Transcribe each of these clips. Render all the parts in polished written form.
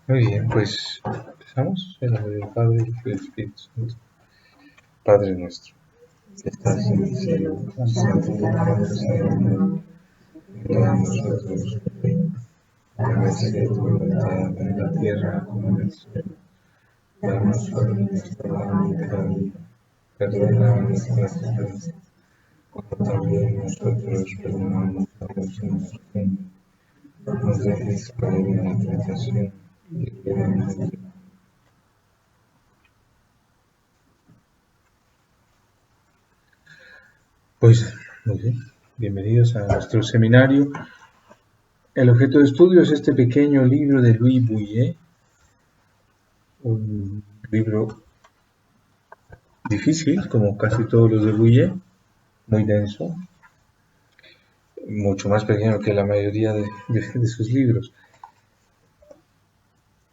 Muy bien, pues empezamos en nombre del Padre, y del Espíritu Santo. Padre nuestro, que estás en el cielo, santificado sea tu nombre. Venga a nosotros tu reino. Hágase tu voluntad en la tierra como en el cielo. Danos hoy nuestro pan de cada día. Perdona nuestras ofensas, como también nosotros perdonamos a los que nos ofenden. No nos dejes caer en la tentación y líbranos del mal. Pues muy bien, bienvenidos a nuestro seminario. El objeto de estudio es este pequeño libro de Louis Bouillet, un libro difícil, como casi todos los de Bouillet, muy denso, mucho más pequeño que la mayoría de sus libros.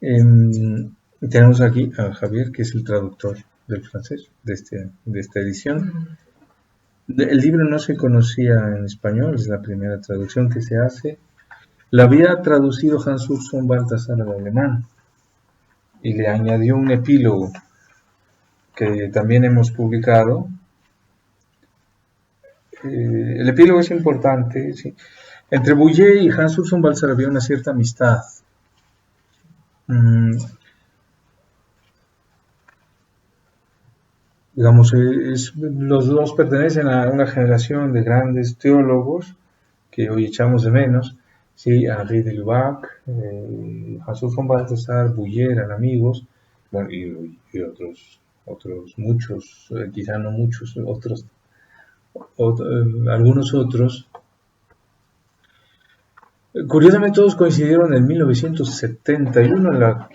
Tenemos aquí a Javier, que es el traductor del francés de esta edición. El libro no se conocía en español, es la primera traducción que se hace. La había traducido Hans Urs von Balthasar al alemán y le añadió un epílogo que también hemos publicado. El epílogo es importante, ¿sí? Entre Bouillet y Hans Urs von Balthasar había una cierta amistad. Digamos, los dos pertenecen a una generación de grandes teólogos que hoy echamos de menos. Sí, Henri de Lubac, Hans Urs von Balthasar, Bouillet eran amigos, bueno, y otros muchos, quizá no muchos, algunos otros. Curiosamente todos coincidieron en 1971 en la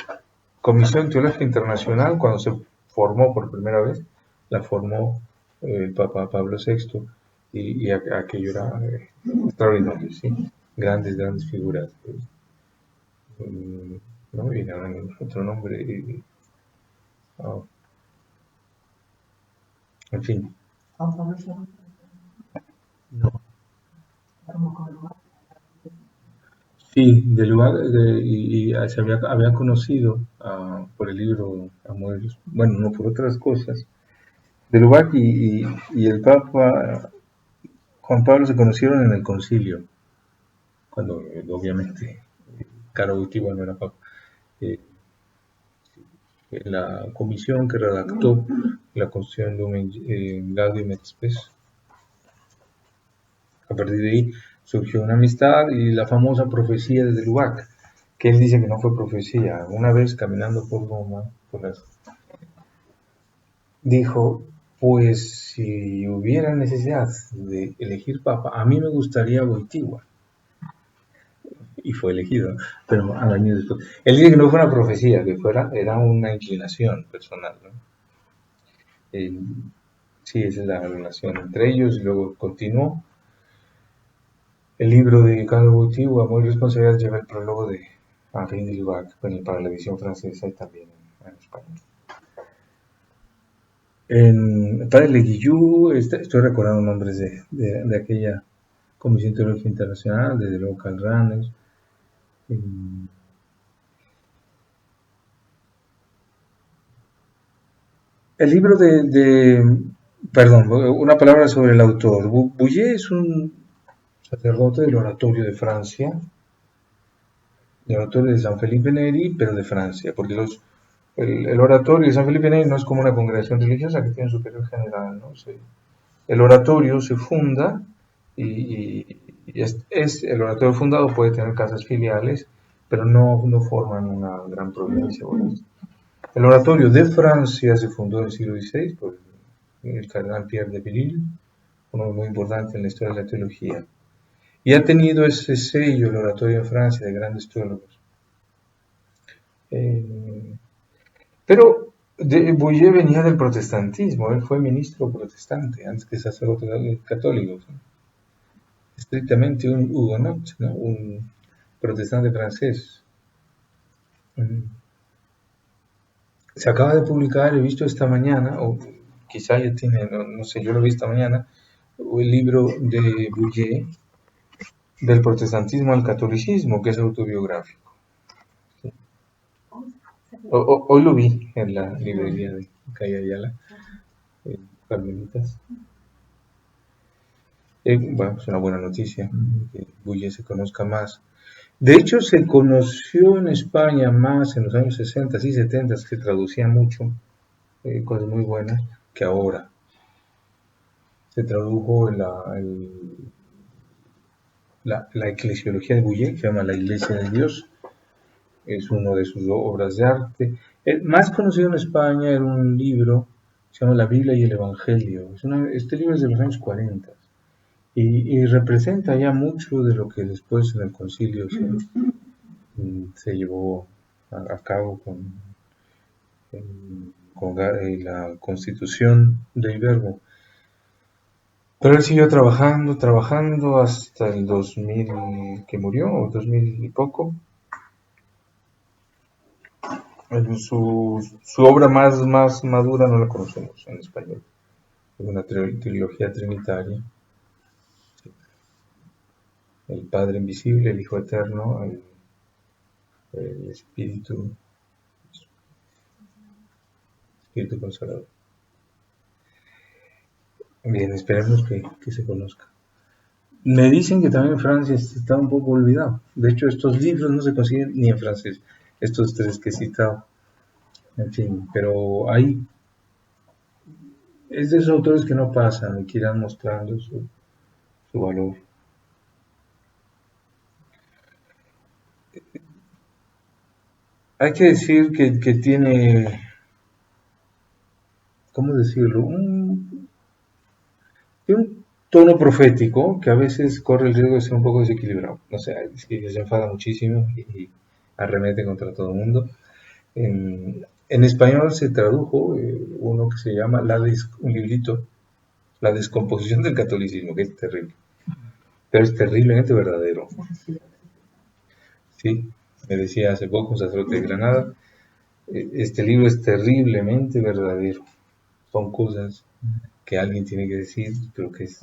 Comisión Teológica Internacional, cuando se formó por primera vez, la formó el Papa Pablo VI, y aquello era extraordinario, ¿sí? Grandes figuras. ¿No? Y ahora otro nombre. En fin. No. Sí, de lugar, y se había conocido por el libro Amores, bueno, no por otras cosas. De Lubac y el Papa Juan Pablo se conocieron en el concilio, cuando obviamente Caro Wojtyła no era Papa. La comisión que redactó la Constitución de Gaudium et Spes. A partir de ahí surgió una amistad y la famosa profecía de Lubac, que él dice que no fue profecía. Una vez caminando por Roma, dijo: pues si hubiera necesidad de elegir papa, a mí me gustaría Wojtyła. Y fue elegido, pero al año después. Él dice que no fue una profecía, que era una inclinación personal, ¿no? Sí, esa es la relación entre ellos, y luego continuó. El libro de Caro Wojtyła, Amor y Responsabilidad, lleva el prólogo de Henri de Lubac, para la edición francesa y también en español. En Padre Leguillou, estoy recordando nombres de aquella Comisión Teológica Internacional, de Local Runners. El libro perdón, una palabra sobre el autor. Bouillet es un sacerdote del oratorio de Francia, del oratorio de San Felipe Neri, pero de Francia, porque el oratorio de San Felipe Neri no es como una congregación religiosa que tiene un superior general, ¿no? El oratorio se funda y el oratorio fundado puede tener casas filiales, pero no forman una gran provincia. Bueno, el oratorio de Francia se fundó en el siglo XVI por el cardenal Pierre de Viril, uno muy importante en la historia de la teología. Y ha tenido ese sello el oratorio en Francia de grandes teólogos. Pero Bouillet venía del protestantismo, él fue ministro protestante antes que sacerdote católico. Estrictamente un hugonot, ¿no? Un protestante francés. Se acaba de publicar, he visto esta mañana, o quizá ya tiene, no sé, yo lo vi esta mañana, el libro de Bouillet, Del protestantismo al catolicismo, que es autobiográfico. Hoy lo vi en la librería de Calle Ayala, Carmelitas. Bueno, es una buena noticia que Bulle se conozca más. De hecho, se conoció en España más en los años 60 y 70, se traducía mucho, cosas muy buenas, que ahora. Se tradujo la eclesiología de Bouillet, que se llama La Iglesia de Dios, es una de sus obras de arte. El más conocido en España era un libro que se llama La Biblia y el Evangelio. Este libro es de los años 40 y representa ya mucho de lo que después en el concilio se llevó a cabo con la constitución del Verbo. Pero él siguió trabajando hasta el 2000 que murió, o 2000 y poco. Su obra más madura no la conocemos en español. Es una trilogía trinitaria. El Padre Invisible, el Hijo Eterno, el Espíritu Consolador. Bien, esperemos que se conozca. Me dicen que también en Francia está un poco olvidado. De hecho, estos libros no se consiguen ni en francés. Estos tres que he citado. En fin, pero es de esos autores que no pasan y que irán mostrando su valor. Hay que decir que tiene, ¿cómo decirlo? Tiene un tono profético que a veces corre el riesgo de ser un poco desequilibrado. O sea, es que se enfada muchísimo y arremete contra todo el mundo. En español se tradujo uno que se llama un librito, La descomposición del catolicismo, que es terrible, pero es terriblemente verdadero. Sí, me decía hace poco un sacerdote de Granada, este libro es terriblemente verdadero. Son cosas que alguien tiene que decir, pero que es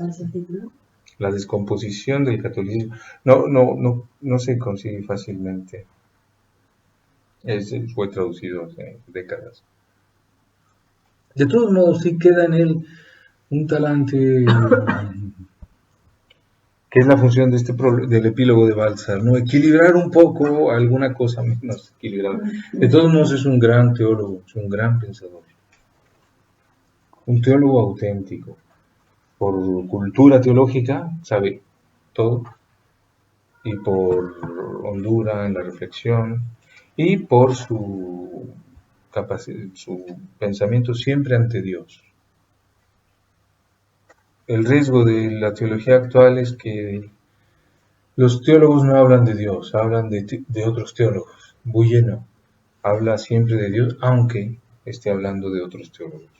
la descomposición del catolicismo. No se consigue fácilmente. Fue traducido hace décadas. De todos modos, sí queda en él un talante que es la función de del epílogo de Baltzar, ¿no? Equilibrar un poco alguna cosa menos equilibrada. De todos modos es un gran teólogo, es un gran pensador, un teólogo auténtico. Por cultura teológica sabe todo y por hondura en la reflexión y por su pensamiento siempre ante Dios. El riesgo de la teología actual es que los teólogos no hablan de Dios, hablan de otros teólogos. Bouillet no, habla siempre de Dios, aunque esté hablando de otros teólogos.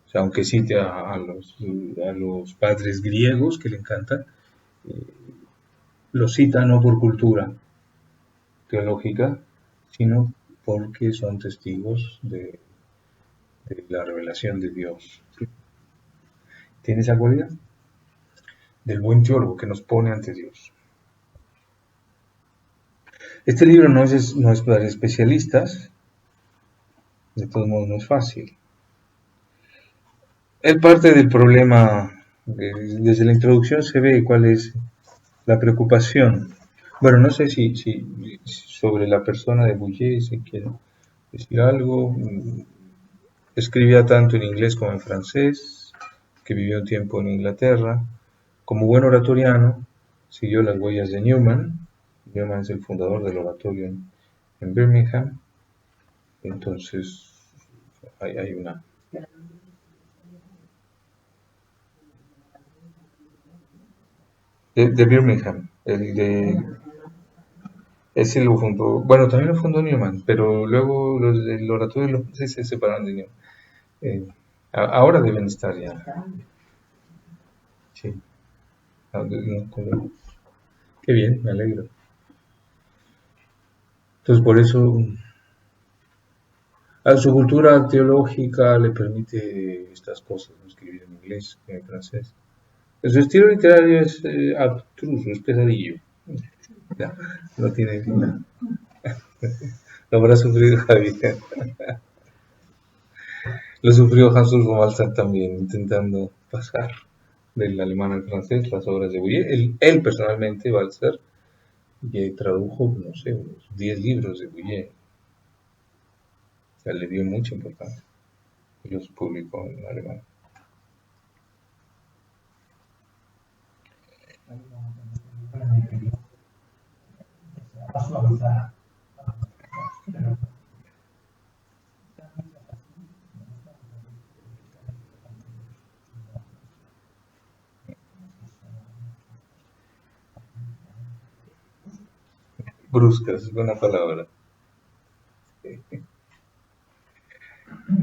O sea, aunque cite a los padres griegos que le encantan, los cita no por cultura teológica, sino porque son testigos de la revelación de Dios. Tiene esa cualidad del buen teólogo que nos pone ante Dios. Este libro no es para especialistas, de todos modos no es fácil. Él parte del problema, desde la introducción se ve cuál es la preocupación. Bueno, no sé si sobre la persona de Bouillet, si quiero decir algo. Escribía tanto en inglés como en francés, que vivió un tiempo en Inglaterra. Como buen oratoriano, siguió las huellas de Newman. Newman es el fundador del oratorio en Birmingham. Entonces, hay una... De Birmingham, ese lo fundó, bueno, también lo fundó Newman, pero luego los del oratorio se separaron de Newman. Ahora deben estar ya. Sí. Qué bien, me alegro. Entonces, por eso, a su cultura teológica le permite estas cosas, ¿no? Escribir en inglés, en francés. Su estilo literario es abstruso, es pesadillo. Ya, no tiene Lo habrá sufrido Javier. Lo sufrió Hans Urs von Balzac también, intentando pasar del alemán al francés las obras de Bouillet. Él personalmente, Balzac, y tradujo, no sé, unos 10 libros de Bouillet. O sea, le dio mucha importancia y los publicó en alemán. Bruscas, es buena palabra.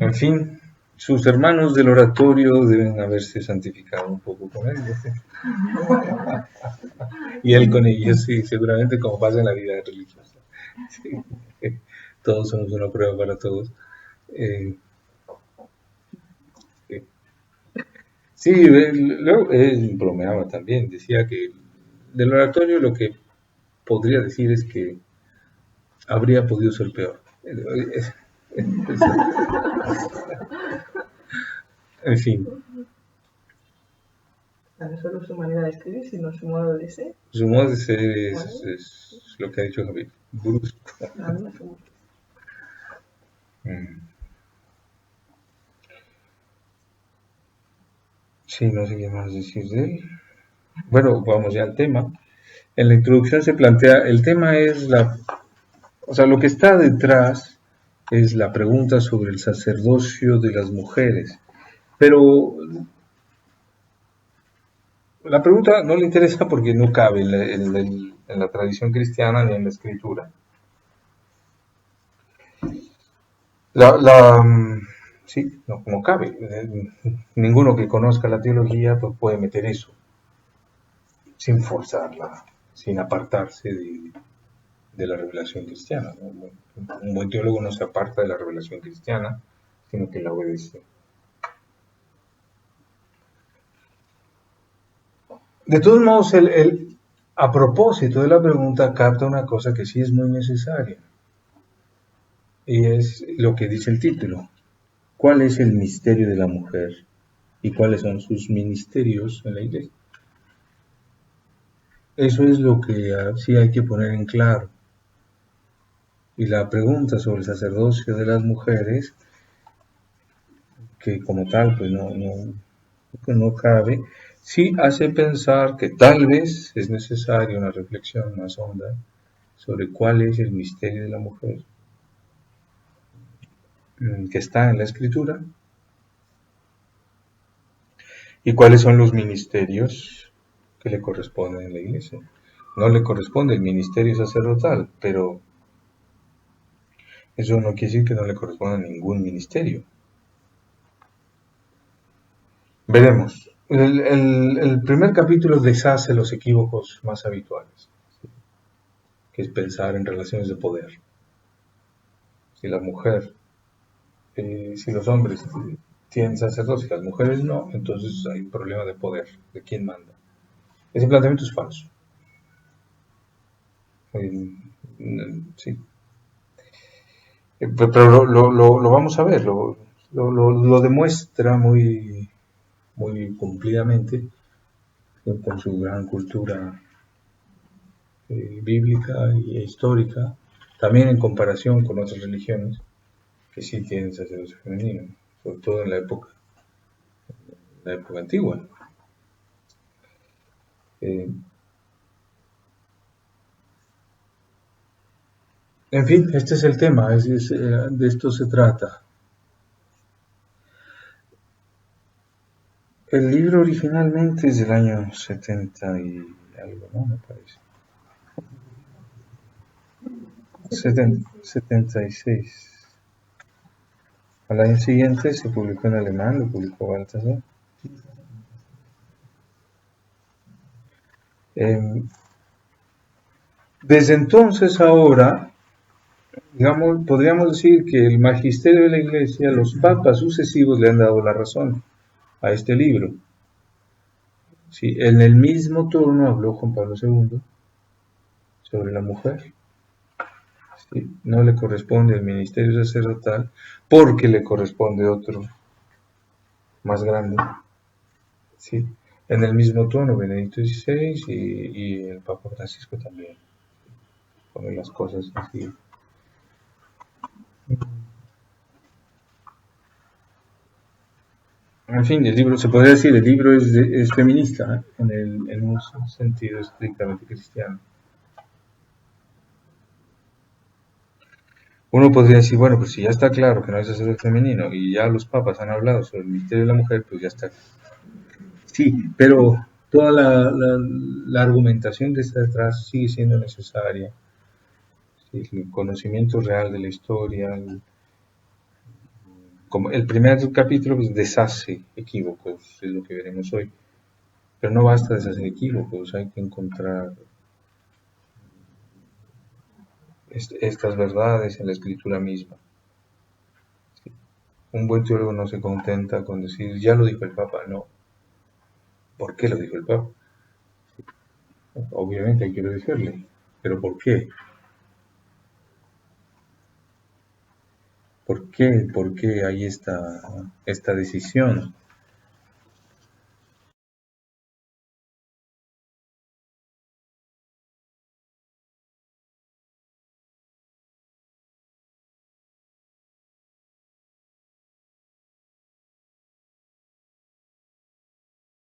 En fin, sus hermanos del oratorio deben haberse santificado un poco con él, ¿no? Y él con ellos, sí, seguramente como pasa en la vida religiosa. Sí. Todos somos una prueba para todos. Eh, sí, luego él bromeaba también, decía que del oratorio lo que podría decir es que habría podido ser peor. En fin. No solo su manera de escribir, sino su modo de ser. Su modo de ser es lo que ha dicho Javier, brusco. Sí, no sé qué más decir de él. Bueno, vamos ya al tema. En la introducción se plantea, el tema es o sea, lo que está detrás es la pregunta sobre el sacerdocio de las mujeres. Pero la pregunta no le interesa porque no cabe en la tradición cristiana ni en la escritura. Sí, no cabe. Ninguno que conozca la teología pues, puede meter eso sin forzarla, sin apartarse de la revelación cristiana, ¿no? Un buen teólogo no se aparta de la revelación cristiana, sino que la obedece. De todos modos, a propósito de la pregunta, capta una cosa que sí es muy necesaria, y es lo que dice el título. ¿Cuál es el misterio de la mujer? ¿Y cuáles son sus ministerios en la iglesia? Eso es lo que sí hay que poner en claro. Y la pregunta sobre el sacerdocio de las mujeres, que como tal pues no cabe, sí hace pensar que tal vez es necesaria una reflexión más honda sobre cuál es el misterio de la mujer que está en la escritura y cuáles son los ministerios que le corresponden en la iglesia. No le corresponde el ministerio sacerdotal, pero eso no quiere decir que no le corresponda ningún ministerio. Veremos. El primer capítulo deshace los equívocos más habituales, ¿sí? Que es pensar en relaciones de poder. Si la mujer, si los hombres tienen sacerdocio y las mujeres no, entonces hay un problema de poder, de quién manda. Ese planteamiento es falso. Sí. Pero lo vamos a ver, lo demuestra muy cumplidamente con su gran cultura bíblica e histórica, también en comparación con otras religiones que sí tienen sacerdocio femenino, sobre todo en la época antigua. En fin, este es el tema, de esto se trata. El libro originalmente es del año 70 y algo, ¿no? Me parece. 76. Al año siguiente se publicó en alemán, lo publicó Balthasar. Desde entonces ahora, digamos, podríamos decir que el magisterio de la Iglesia, los papas sucesivos le han dado la razón a este libro. Sí, en el mismo turno habló Juan Pablo II sobre la mujer. ¿sí? No le corresponde el ministerio sacerdotal porque le corresponde otro más grande, ¿sí? En el mismo tono, Benedicto XVI y el Papa Francisco también ponen las cosas así. En fin, el libro, se podría decir, el libro es feminista, ¿eh? En un sentido estrictamente cristiano. Uno podría decir, bueno, pues si ya está claro que no hay sacerdote femenino y ya los papas han hablado sobre el misterio de la mujer, pues ya está. Sí, pero toda la argumentación que está detrás sigue siendo necesaria. ¿Sí? El conocimiento real de la historia, como el primer capítulo pues, deshace equívocos, es lo que veremos hoy. Pero no basta deshacer equívocos, hay que encontrar estas verdades en la escritura misma. ¿Sí? Un buen teólogo no se contenta con decir, ya lo dijo el Papa, no. ¿Por qué lo dijo el Papa? Obviamente hay que obedecerle, pero ¿por qué? ¿Por qué? ¿Por qué hay esta decisión?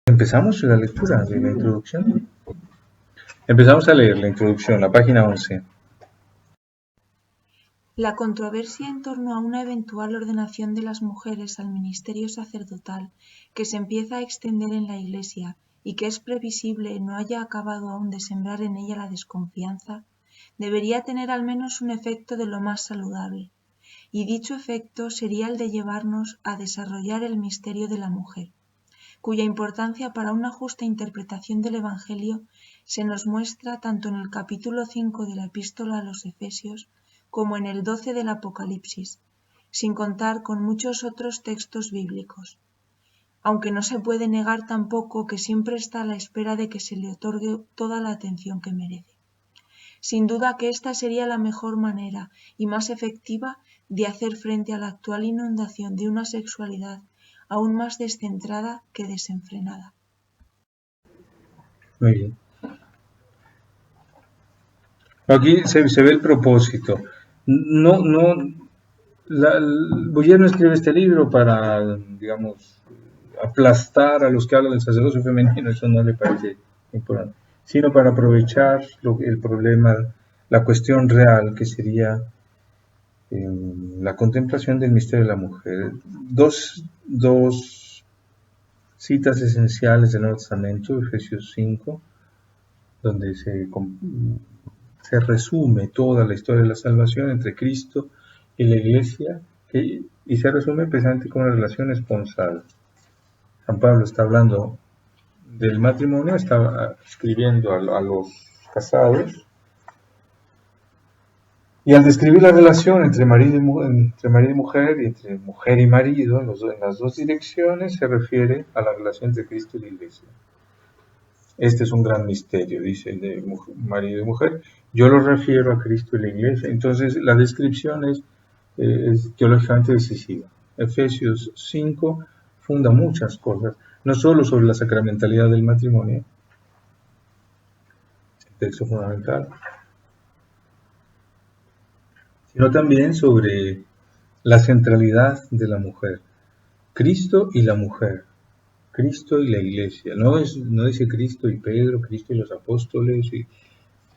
Empezamos la lectura de la introducción. Empezamos a leer la introducción, la página 11. La controversia en torno a una eventual ordenación de las mujeres al ministerio sacerdotal que se empieza a extender en la Iglesia y que es previsible no haya acabado aún de sembrar en ella la desconfianza, debería tener al menos un efecto de lo más saludable, y dicho efecto sería el de llevarnos a desarrollar el misterio de la mujer, cuya importancia para una justa interpretación del Evangelio se nos muestra tanto en el capítulo 5 de la Epístola a los Efesios como en el 12 del Apocalipsis, sin contar con muchos otros textos bíblicos, aunque no se puede negar tampoco que siempre está a la espera de que se le otorgue toda la atención que merece. Sin duda que esta sería la mejor manera y más efectiva de hacer frente a la actual inundación de una sexualidad aún más descentrada que desenfrenada. Muy bien. Aquí se ve el propósito. Bouyer no escribe este libro para, digamos, aplastar a los que hablan del sacerdocio femenino, eso no le parece importante, sino para aprovechar el problema, la cuestión real que sería la contemplación del misterio de la mujer. Dos citas esenciales del Nuevo Testamento, Efesios 5, donde se resume toda la historia de la salvación entre Cristo y la Iglesia, y se resume precisamente con una relación esponsal. San Pablo está hablando del matrimonio, está escribiendo a los casados, y al describir la relación entre marido y mujer, y entre mujer y marido, en las dos direcciones, se refiere a la relación entre Cristo y la Iglesia. Este es un gran misterio, dice el de marido y mujer. Yo lo refiero a Cristo y la Iglesia. Entonces, la descripción es teológicamente decisiva. Efesios 5 funda muchas cosas, no solo sobre la sacramentalidad del matrimonio, texto fundamental, sino también sobre la centralidad de la mujer. Cristo y la mujer, Cristo y la Iglesia. No dice Cristo y Pedro, Cristo y los apóstoles,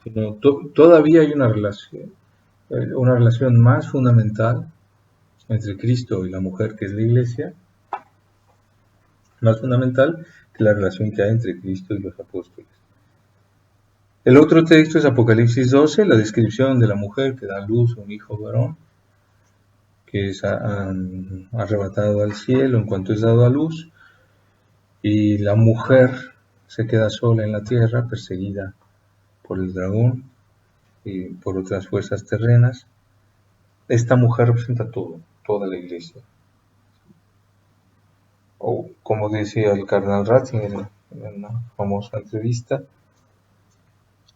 sino todavía hay una relación más fundamental entre Cristo y la mujer, que es la Iglesia, más fundamental que la relación que hay entre Cristo y los apóstoles. El otro texto es Apocalipsis 12, la descripción de la mujer que da a luz a un hijo varón, que es arrebatado al cielo en cuanto es dado a luz, y la mujer se queda sola en la tierra, perseguida por el dragón y por otras fuerzas terrenas. Esta mujer representa toda la Iglesia. O como decía el cardenal Ratzinger en una famosa entrevista,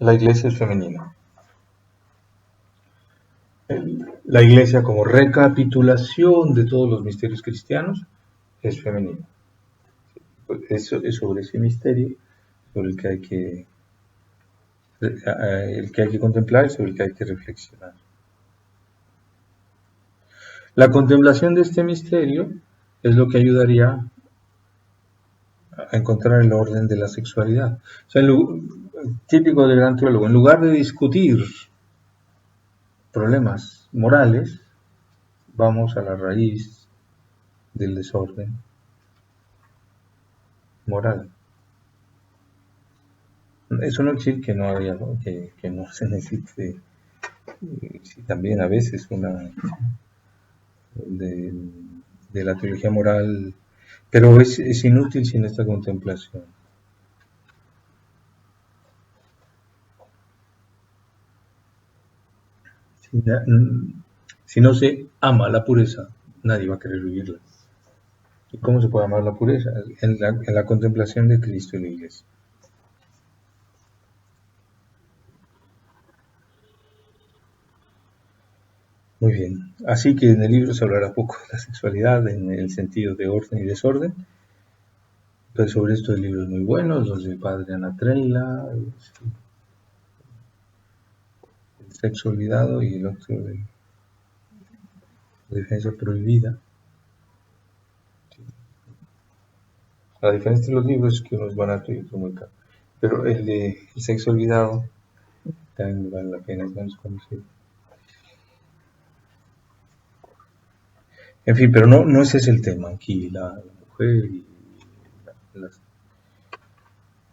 la Iglesia es femenina. La Iglesia, como recapitulación de todos los misterios cristianos, es femenino. Eso es sobre ese misterio sobre el que hay que contemplar y sobre el que hay que reflexionar. La contemplación de este misterio es lo que ayudaría a encontrar el orden de la sexualidad. O sea, típico del gran teólogo, en lugar de discutir problemas morales, vamos a la raíz del desorden moral. Eso no quiere decir que no haya, que no se necesite, sí, también a veces una de la teología moral, pero es inútil sin esta contemplación. Si no se ama la pureza, nadie va a querer vivirla. ¿Y cómo se puede amar la pureza? En la contemplación de Cristo y la Iglesia. Muy bien. Así que en el libro se hablará poco de la sexualidad en el sentido de orden y desorden. Pero sobre esto hay libros muy buenos, los del padre Anatreila, el sexo olvidado y el otro de la defensa prohibida. La diferencia de los libros es que uno es barato y otro muy caro. Pero el de el sexo olvidado también vale la pena, es menos conocido. En fin, pero no ese es el tema aquí, la mujer y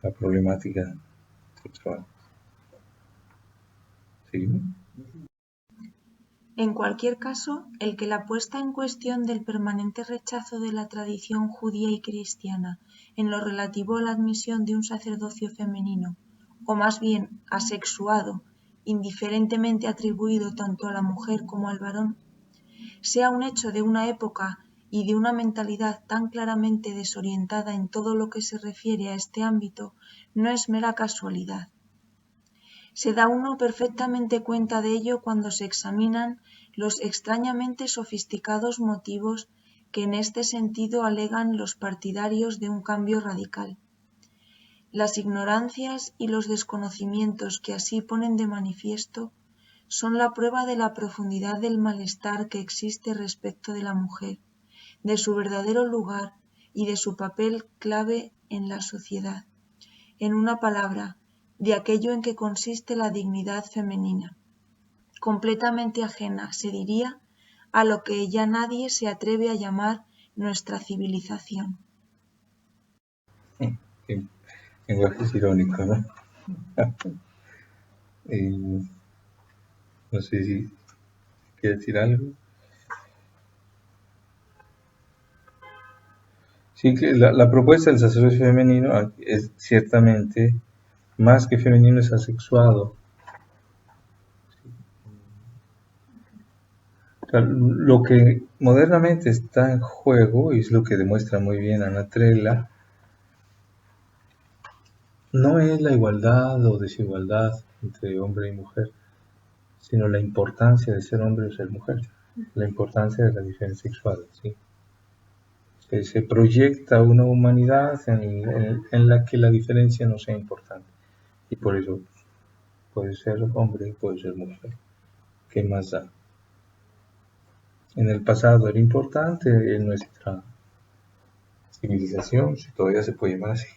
la problemática sexual. ¿Seguimos? En cualquier caso, el que la puesta en cuestión del permanente rechazo de la tradición judía y cristiana en lo relativo a la admisión de un sacerdocio femenino, o más bien asexuado, indiferentemente atribuido tanto a la mujer como al varón, sea un hecho de una época y de una mentalidad tan claramente desorientada en todo lo que se refiere a este ámbito, no es mera casualidad. Se da uno perfectamente cuenta de ello cuando se examinan los extrañamente sofisticados motivos que en este sentido alegan los partidarios de un cambio radical. Las ignorancias y los desconocimientos que así ponen de manifiesto son la prueba de la profundidad del malestar que existe respecto de la mujer, de su verdadero lugar y de su papel clave en la sociedad. En una palabra, de aquello en que consiste la dignidad femenina, completamente ajena, se diría, a lo que ya nadie se atreve a llamar nuestra civilización. Lenguaje es irónico, ¿no? No sé si quiere decir algo. Sí, que la propuesta del sacerdocio femenino es ciertamente más que femenino, es asexuado. O sea, lo que modernamente está en juego, y es lo que demuestra muy bien Ana Trella, no es la igualdad o desigualdad entre hombre y mujer, sino la importancia de ser hombre o ser mujer, la importancia de la diferencia sexual, ¿sí? Se proyecta una humanidad en la que la diferencia no sea importante, y por eso puede ser hombre, puede ser mujer, ¿qué más da? En el pasado era importante, en nuestra civilización, si todavía se puede llamar así,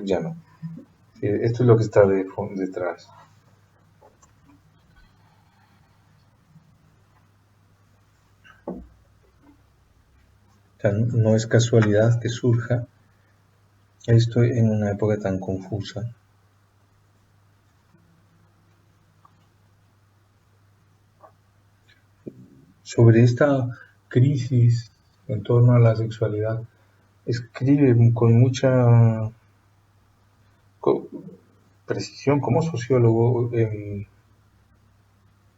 ya no. Esto es lo que está detrás. O sea, no es casualidad que surja esto en una época tan confusa. Sobre esta crisis en torno a la sexualidad, escribe con mucha precisión como sociólogo,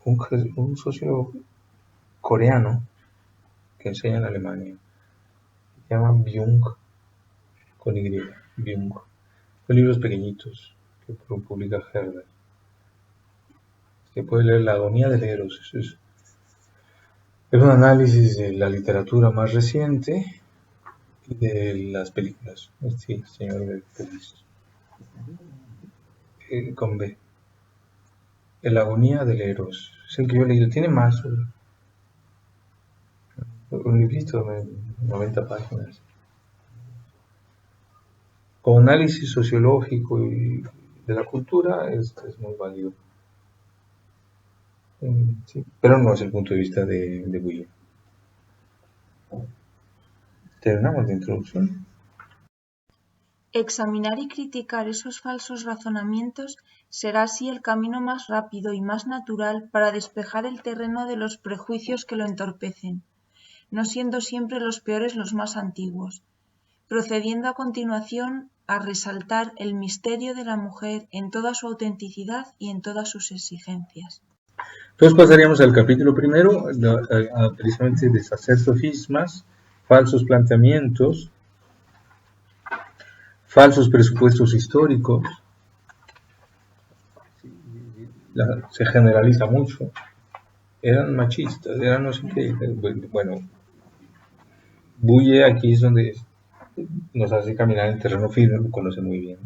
un sociólogo coreano que enseña en Alemania, se llama Byung, con Y, Byung. Son libros pequeñitos que publica Herder. Se puede leer La agonía del Eros, eso es Es un análisis de la literatura más reciente y de las películas. Sí, señor de Feliz. Con B. El agonía del Eros. Es el que yo he leído. Tiene más. Un librito de 90 páginas. Con análisis sociológico y de la cultura es muy válido. Sí, pero no es el punto de vista de Bouyer. Terminamos la introducción. Examinar y criticar esos falsos razonamientos será así el camino más rápido y más natural para despejar el terreno de los prejuicios que lo entorpecen, no siendo siempre los peores los más antiguos, procediendo a continuación a resaltar el misterio de la mujer en toda su autenticidad y en todas sus exigencias. Entonces pasaríamos al capítulo primero, precisamente deshacer sofismas, falsos planteamientos, falsos presupuestos históricos. Se generaliza mucho. Eran machistas, eran no sé qué. Bueno, Bouyer aquí es donde nos hace caminar en terreno firme, conoce muy bien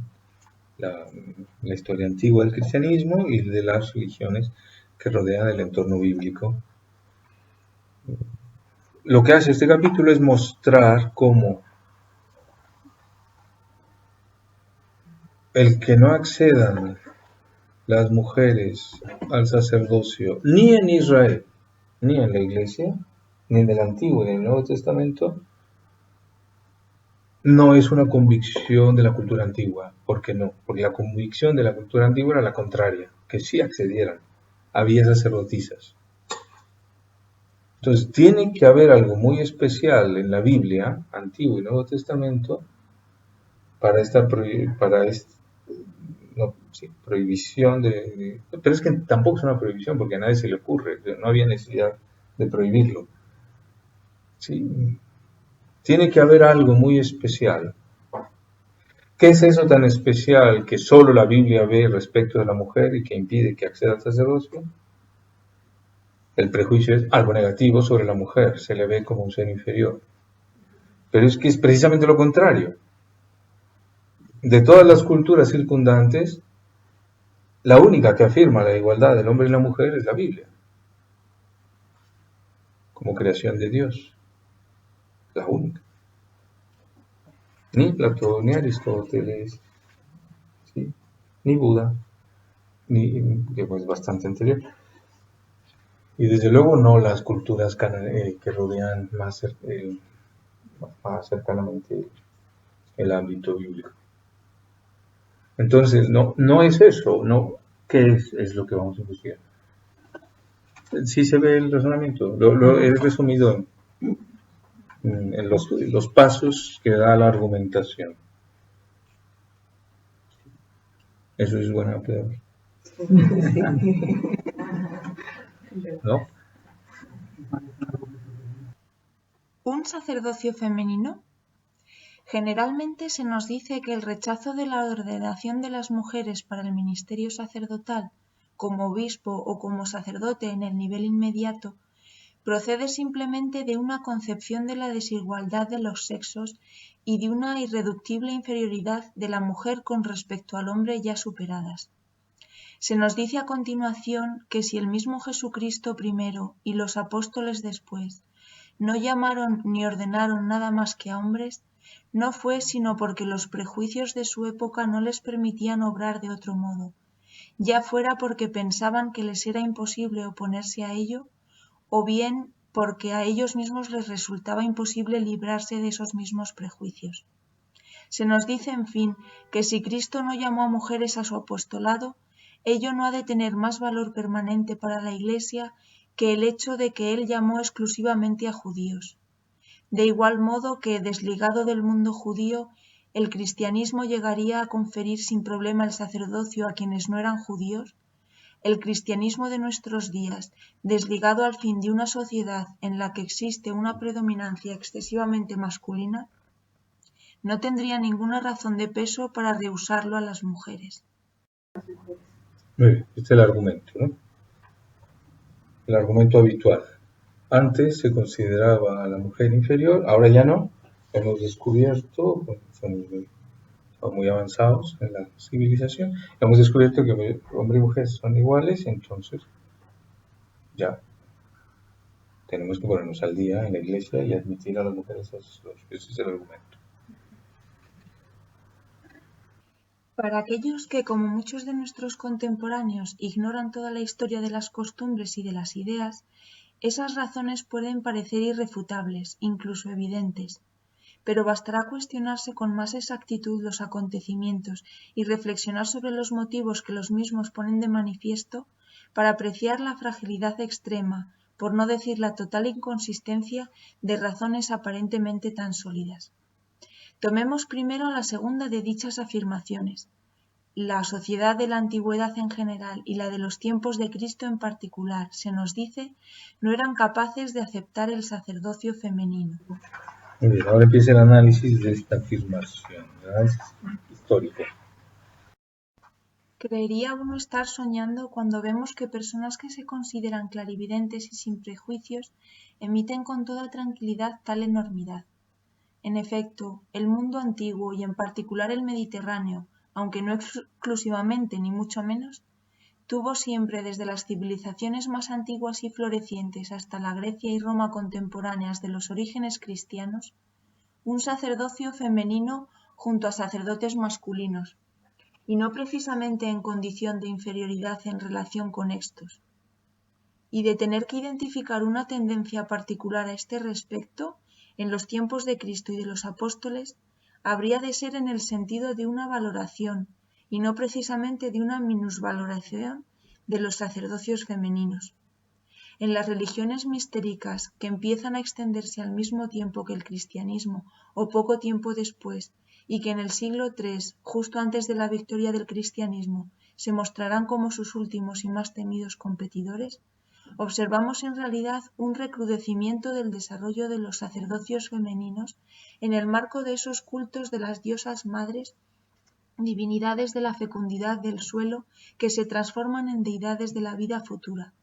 la historia antigua del cristianismo y de las religiones que rodean el entorno bíblico. Lo que hace este capítulo es mostrar cómo el que no accedan las mujeres al sacerdocio ni en Israel, ni en la Iglesia, ni en el Antiguo ni en el Nuevo Testamento, no es una convicción de la cultura antigua. ¿Por qué no? Porque la convicción de la cultura antigua era la contraria, que sí accedieran. Había sacerdotisas. Entonces tiene que haber algo muy especial en la Biblia, Antiguo y Nuevo Testamento, para esta prohibición pero es que tampoco es una prohibición porque a nadie se le ocurre, no había necesidad de prohibirlo. ¿Sí? Tiene que haber algo muy especial. ¿Qué es eso tan especial que solo la Biblia ve respecto de la mujer y que impide que acceda al sacerdocio? El prejuicio es algo negativo sobre la mujer, se le ve como un ser inferior. Pero es que es precisamente lo contrario. De todas las culturas circundantes, la única que afirma la igualdad del hombre y la mujer es la Biblia, como creación de Dios. La única. Ni Platón, ni Aristóteles, ¿sí? Ni Buda, que es bastante anterior. Y desde luego no las culturas que rodean más cercanamente el ámbito bíblico. Entonces, no es eso, no. ¿Qué es lo que vamos a investigar? Sí se ve el razonamiento, lo he resumido en los pasos que da la argumentación. Eso es buena pedagogía. ¿No? ¿Un sacerdocio femenino? Generalmente se nos dice que el rechazo de la ordenación de las mujeres para el ministerio sacerdotal, como obispo o como sacerdote en el nivel inmediato, procede simplemente de una concepción de la desigualdad de los sexos y de una irreductible inferioridad de la mujer con respecto al hombre ya superadas. Se nos dice a continuación que si el mismo Jesucristo primero y los apóstoles después no llamaron ni ordenaron nada más que a hombres, no fue sino porque los prejuicios de su época no les permitían obrar de otro modo, ya fuera porque pensaban que les era imposible oponerse a ello, o bien porque a ellos mismos les resultaba imposible librarse de esos mismos prejuicios. Se nos dice, en fin, que si Cristo no llamó a mujeres a su apostolado, ello no ha de tener más valor permanente para la Iglesia que el hecho de que él llamó exclusivamente a judíos. De igual modo que, desligado del mundo judío, el cristianismo llegaría a conferir sin problema el sacerdocio a quienes no eran judíos, el cristianismo de nuestros días, desligado al fin de una sociedad en la que existe una predominancia excesivamente masculina, no tendría ninguna razón de peso para rehusarlo a las mujeres. Muy bien, este es el argumento, ¿no? El argumento habitual. Antes se consideraba a la mujer inferior, ahora ya no. Hemos descubierto, somos muy avanzados en la civilización, hemos descubierto que hombre y mujer son iguales, entonces ya tenemos que ponernos al día en la iglesia y admitir a las mujeres sacerdotes. Ese es el argumento. Para aquellos que, como muchos de nuestros contemporáneos, ignoran toda la historia de las costumbres y de las ideas, esas razones pueden parecer irrefutables, incluso evidentes, pero bastará cuestionarse con más exactitud los acontecimientos y reflexionar sobre los motivos que los mismos ponen de manifiesto para apreciar la fragilidad extrema, por no decir la total inconsistencia, de razones aparentemente tan sólidas. Tomemos primero la segunda de dichas afirmaciones. La sociedad de la antigüedad en general y la de los tiempos de Cristo en particular, se nos dice, no eran capaces de aceptar el sacerdocio femenino. Muy bien, ahora empieza el análisis de esta afirmación, el análisis histórico. Creería uno estar soñando cuando vemos que personas que se consideran clarividentes y sin prejuicios emiten con toda tranquilidad tal enormidad. En efecto, el mundo antiguo y en particular el Mediterráneo, aunque no exclusivamente ni mucho menos, tuvo siempre desde las civilizaciones más antiguas y florecientes hasta la Grecia y Roma contemporáneas de los orígenes cristianos, un sacerdocio femenino junto a sacerdotes masculinos, y no precisamente en condición de inferioridad en relación con estos. Y de tener que identificar una tendencia particular a este respecto, en los tiempos de Cristo y de los apóstoles, habría de ser en el sentido de una valoración, y no precisamente de una minusvaloración de los sacerdocios femeninos. En las religiones mistéricas, que empiezan a extenderse al mismo tiempo que el cristianismo, o poco tiempo después, y que en el siglo III, justo antes de la victoria del cristianismo, se mostrarán como sus últimos y más temidos competidores, observamos en realidad un recrudecimiento del desarrollo de los sacerdocios femeninos en el marco de esos cultos de las diosas madres, divinidades de la fecundidad del suelo que se transforman en deidades de la vida futura,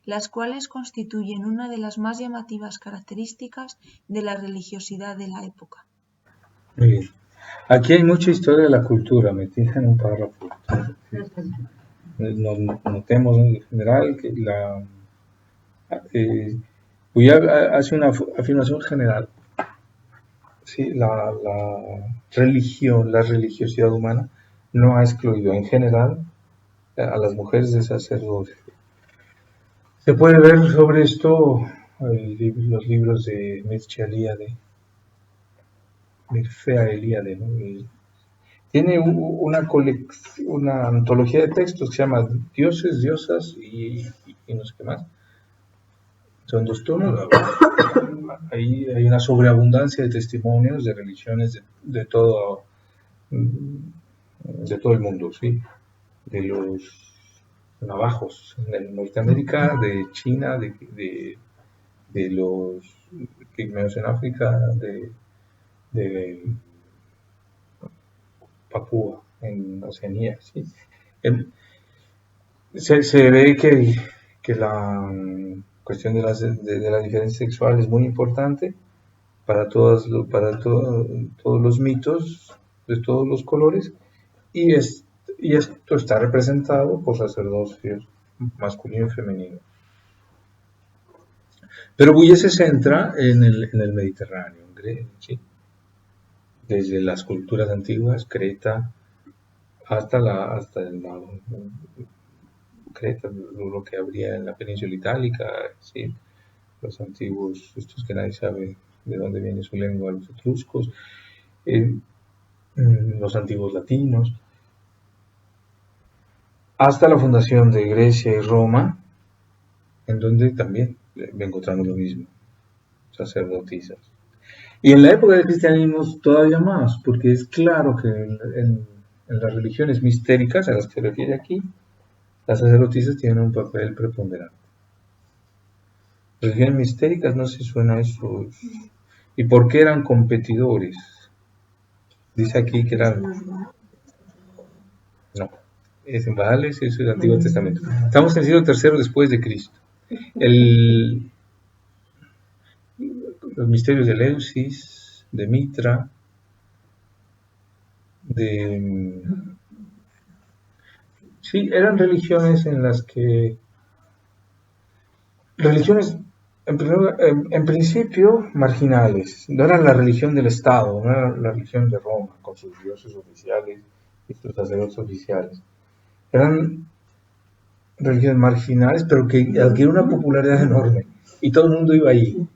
las cuales constituyen una de las más llamativas características de la religiosidad de la época. Muy bien. Aquí hay mucha historia de la cultura metida en un párrafo. Notemos en general que Bouillat hace una afirmación general. Sí, la religión, la religiosidad humana no ha excluido en general a las mujeres de sacerdocio. Se puede ver sobre esto los libros de Mircea Eliade, ¿no? Tiene una antología de textos que se llama Dioses, Diosas y no sé qué más. Son 2 tomos. Ahí hay una sobreabundancia de testimonios de religiones de todo el mundo, ¿sí? De los navajos en Norteamérica, de China, de los pigmeos en África, de Papúa en Oceanía, ¿sí? Se ve que la cuestión de la diferencia sexual es muy importante para todos los mitos de todos los colores, y esto está representado por sacerdocios masculino y femenino. Pero Bouillat se centra en el Mediterráneo, ¿sí? Desde las culturas antiguas, Creta, hasta Creta, lo que habría en la península itálica, ¿sí? Los antiguos, estos que nadie sabe de dónde viene su lengua, los etruscos, los antiguos latinos, hasta la fundación de Grecia y Roma, en donde también encontramos lo mismo, sacerdotisas. Y en la época del cristianismo todavía más, porque es claro que en las religiones mistéricas a las que se refiere aquí, las sacerdotisas tienen un papel preponderante. Religiones mistéricas, no se suena eso. ¿Y por qué eran competidores? Dice aquí que eran... No, es en Baales, eso es el Antiguo Testamento. Estamos en el siglo III después de Cristo. los misterios de Eleusis, de Mitra, sí, eran religiones en las que, religiones en principio marginales, no eran la religión del Estado, no era la religión de Roma, con sus dioses oficiales y sus sacerdotes oficiales. Eran religiones marginales, pero que adquirieron una popularidad enorme, y todo el mundo iba ahí.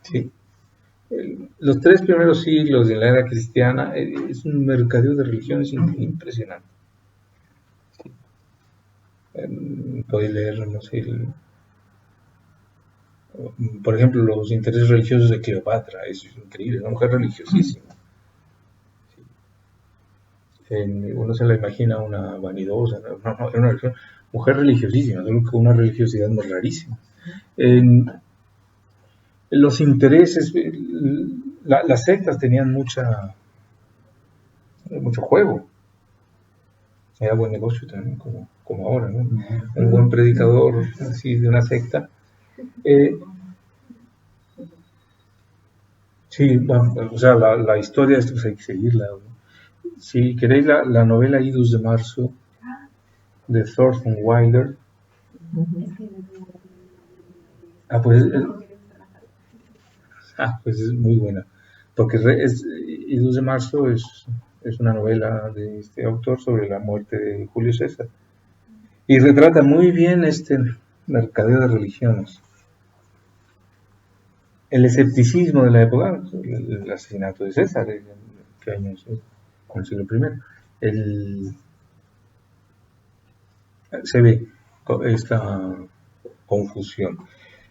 ¿Sí? Los 3 primeros siglos de la era cristiana es un mercadeo de religiones impresionante. ¿Sí? Podéis leer, no sé, por ejemplo, los intereses religiosos de Cleopatra, es increíble, una mujer religiosísima. Uno se la imagina una vanidosa, no, era una mujer religiosísima, solo que una religiosidad muy rarísima. Los intereses, las sectas tenían mucho juego. Era buen negocio también, como ahora, ¿no? Un buen predicador así de una secta. Sí, o sea, la historia de esto pues hay que seguirla, ¿no? Si queréis la novela Idus de Marzo de Thornton Wilder, pues es muy buena, porque Idus de Marzo es una novela de este autor sobre la muerte de Julio César y retrata muy bien este mercadeo de religiones, el escepticismo de la época, el asesinato de César, ¿qué año es? En el siglo I, se ve esta confusión.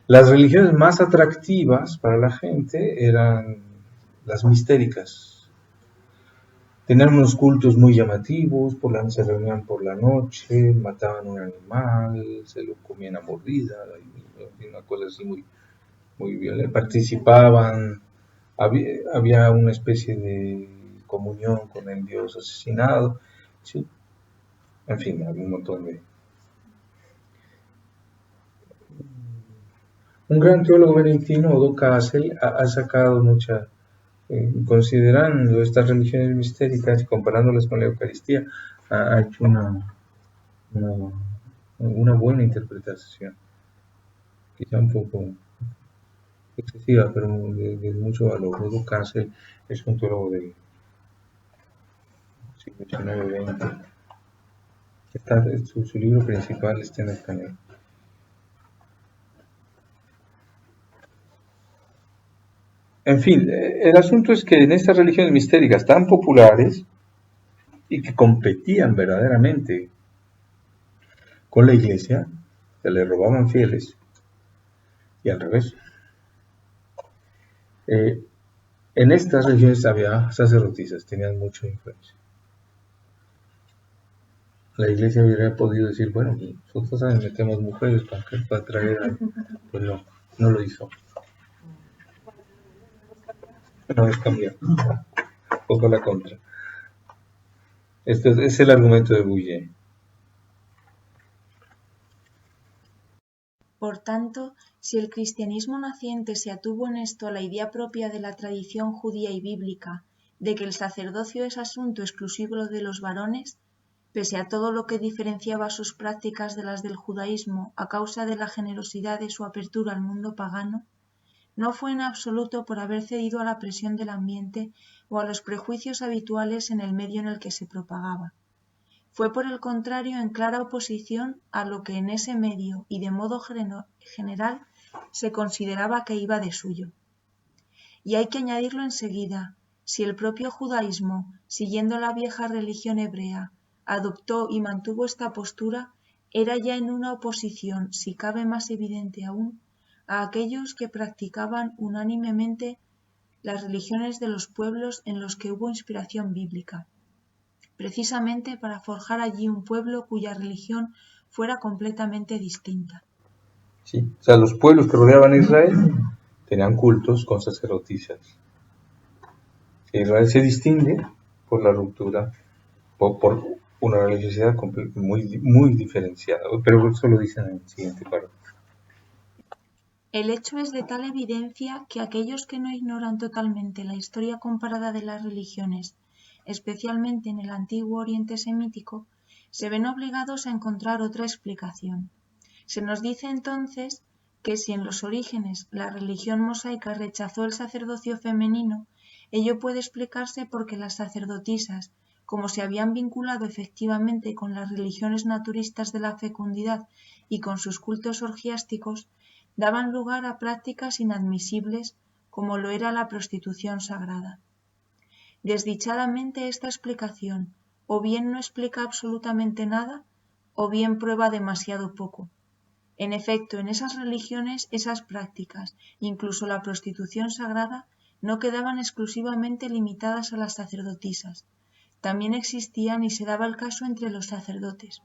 Las religiones más atractivas para la gente eran las mistéricas. Tenían unos cultos muy llamativos, se reunían por la noche, mataban un animal, se lo comían a mordida, una cosa así muy violenta. Participaban, había una especie de comunión con el dios asesinado, ¿sí? En fin, había un montón de... Un gran teólogo benedictino, Odo Kassel, ha sacado mucha, considerando estas religiones mistéricas y comparándolas con la Eucaristía, ha hecho una buena interpretación, quizá un poco excesiva, pero de mucho valor. Odo Kassel es un teólogo del siglo XIX-XX. Su libro principal está en español. En fin, el asunto es que en estas religiones mistéricas tan populares y que competían verdaderamente con la iglesia, se le robaban fieles y al revés. En estas religiones había sacerdotisas, tenían mucha influencia. La iglesia hubiera podido decir, bueno, nosotros metemos mujeres para traer a... Pues no lo hizo. No es cambiar, un poco la contra. Este es el argumento de Bouyer. Por tanto, si el cristianismo naciente se atuvo en esto a la idea propia de la tradición judía y bíblica, de que el sacerdocio es asunto exclusivo de los varones, pese a todo lo que diferenciaba sus prácticas de las del judaísmo a causa de la generosidad de su apertura al mundo pagano, no fue en absoluto por haber cedido a la presión del ambiente o a los prejuicios habituales en el medio en el que se propagaba. Fue por el contrario en clara oposición a lo que en ese medio y de modo general se consideraba que iba de suyo. Y hay que añadirlo enseguida, si el propio judaísmo, siguiendo la vieja religión hebrea, adoptó y mantuvo esta postura, era ya en una oposición, si cabe más evidente aún, a aquellos que practicaban unánimemente las religiones de los pueblos en los que hubo inspiración bíblica, precisamente para forjar allí un pueblo cuya religión fuera completamente distinta. Sí, o sea, los pueblos que rodeaban a Israel tenían cultos con sacerdotisas. Israel se distingue por la ruptura, por una religiosidad muy diferenciada, pero eso lo dicen en el siguiente párrafo. El hecho es de tal evidencia que aquellos que no ignoran totalmente la historia comparada de las religiones, especialmente en el antiguo Oriente semítico, se ven obligados a encontrar otra explicación. Se nos dice entonces que si en los orígenes la religión mosaica rechazó el sacerdocio femenino, ello puede explicarse porque las sacerdotisas, como se habían vinculado efectivamente con las religiones naturistas de la fecundidad y con sus cultos orgiásticos, daban lugar a prácticas inadmisibles como lo era la prostitución sagrada. Desdichadamente esta explicación o bien no explica absolutamente nada o bien prueba demasiado poco. En efecto, en esas religiones, esas prácticas, incluso la prostitución sagrada, no quedaban exclusivamente limitadas a las sacerdotisas. También existían y se daba el caso entre los sacerdotes.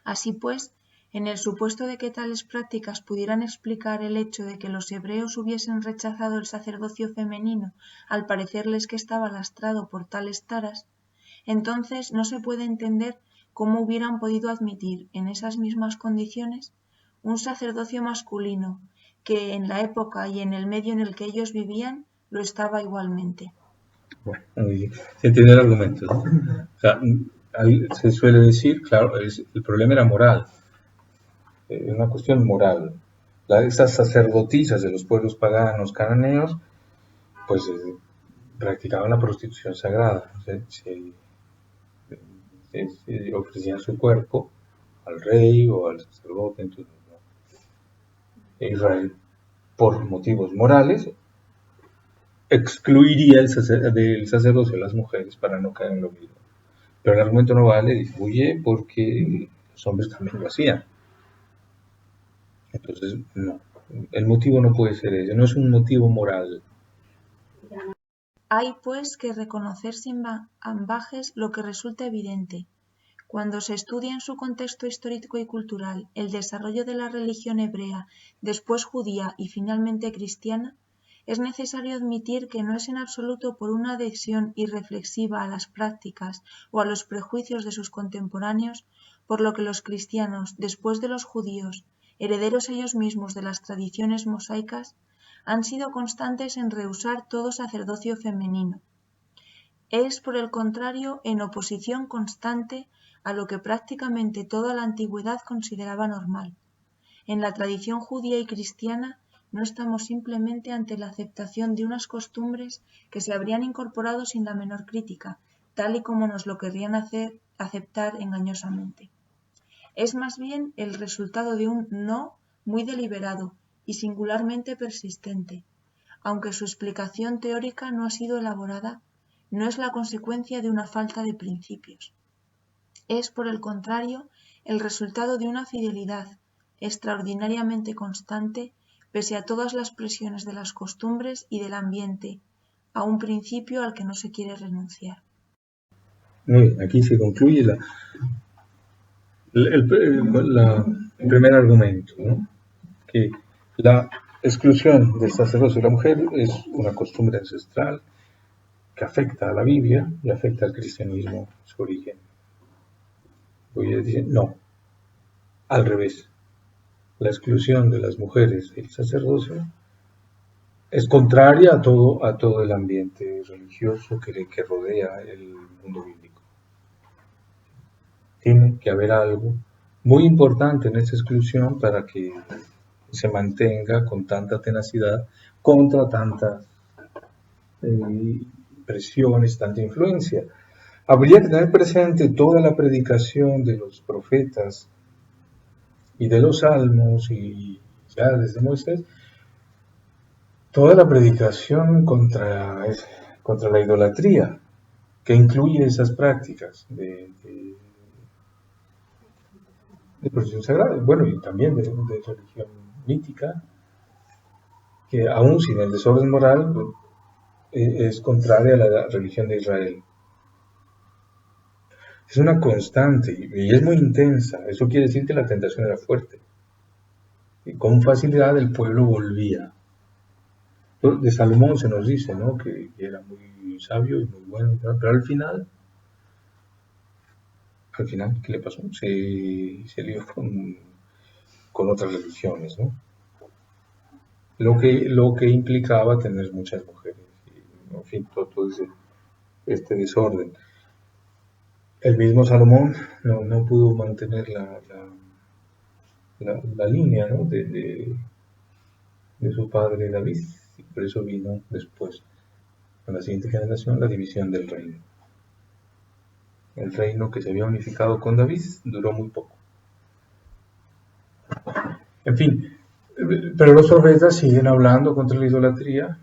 Así pues, en el supuesto de que tales prácticas pudieran explicar el hecho de que los hebreos hubiesen rechazado el sacerdocio femenino al parecerles que estaba lastrado por tales taras, entonces no se puede entender cómo hubieran podido admitir en esas mismas condiciones un sacerdocio masculino que en la época y en el medio en el que ellos vivían lo estaba igualmente. Bueno, se entiende el argumento, ¿no? O sea, se suele decir, claro, el problema era moral, es una cuestión moral. Estas sacerdotisas de los pueblos paganos cananeos, pues practicaban la prostitución sagrada, se ofrecían su cuerpo al rey o al sacerdote. Entonces, ¿no? Israel, por motivos morales, excluiría del sacerdocio a las mujeres para no caer en lo mismo. Pero el argumento no vale, distribuye porque los hombres también lo hacían. Entonces, no. El motivo no puede ser ese, no es un motivo moral. Hay, pues, que reconocer sin ambajes lo que resulta evidente. Cuando se estudia en su contexto histórico y cultural el desarrollo de la religión hebrea, después judía y finalmente cristiana, es necesario admitir que no es en absoluto por una adhesión irreflexiva a las prácticas o a los prejuicios de sus contemporáneos, por lo que los cristianos, después de los judíos, herederos ellos mismos de las tradiciones mosaicas, han sido constantes en rehusar todo sacerdocio femenino. Es, por el contrario, en oposición constante a lo que prácticamente toda la antigüedad consideraba normal. En la tradición judía y cristiana no estamos simplemente ante la aceptación de unas costumbres que se habrían incorporado sin la menor crítica, tal y como nos lo querrían hacer aceptar engañosamente. Es más bien el resultado de un no muy deliberado y singularmente persistente. Aunque su explicación teórica no ha sido elaborada, no es la consecuencia de una falta de principios. Es, por el contrario, el resultado de una fidelidad extraordinariamente constante, pese a todas las presiones de las costumbres y del ambiente, a un principio al que no se quiere renunciar. Muy bien, aquí se concluye el primer argumento, ¿no? Que la exclusión del sacerdocio de la mujer es una costumbre ancestral que afecta a la Biblia y afecta al cristianismo, su origen. Voy a decir, no, al revés. La exclusión de las mujeres del sacerdocio es contraria a todo el ambiente religioso que rodea el mundo bíblico. Tiene que haber algo muy importante en esta exclusión para que se mantenga con tanta tenacidad contra tantas presiones, tanta influencia. Habría que tener presente toda la predicación de los profetas y de los salmos y ya desde Moisés, toda la predicación contra la idolatría que incluye esas prácticas de procesión sagrada, bueno, y también de religión mítica, que aún sin el desorden moral es contraria a la religión de Israel. Es una constante y es muy intensa. Eso quiere decir que la tentación era fuerte. Y con facilidad el pueblo volvía. De Salomón se nos dice, ¿no?, que era muy sabio y muy bueno, ¿no? Pero al final, ¿qué le pasó? Se lió con otras religiones, ¿no? lo que implicaba tener muchas mujeres, y, en fin, todo este desorden. El mismo Salomón no pudo mantener la línea, ¿no? de su padre David, y por eso vino después, con la siguiente generación, la división del reino. El reino que se había unificado con David duró muy poco. En fin, pero los profetas siguen hablando contra la idolatría.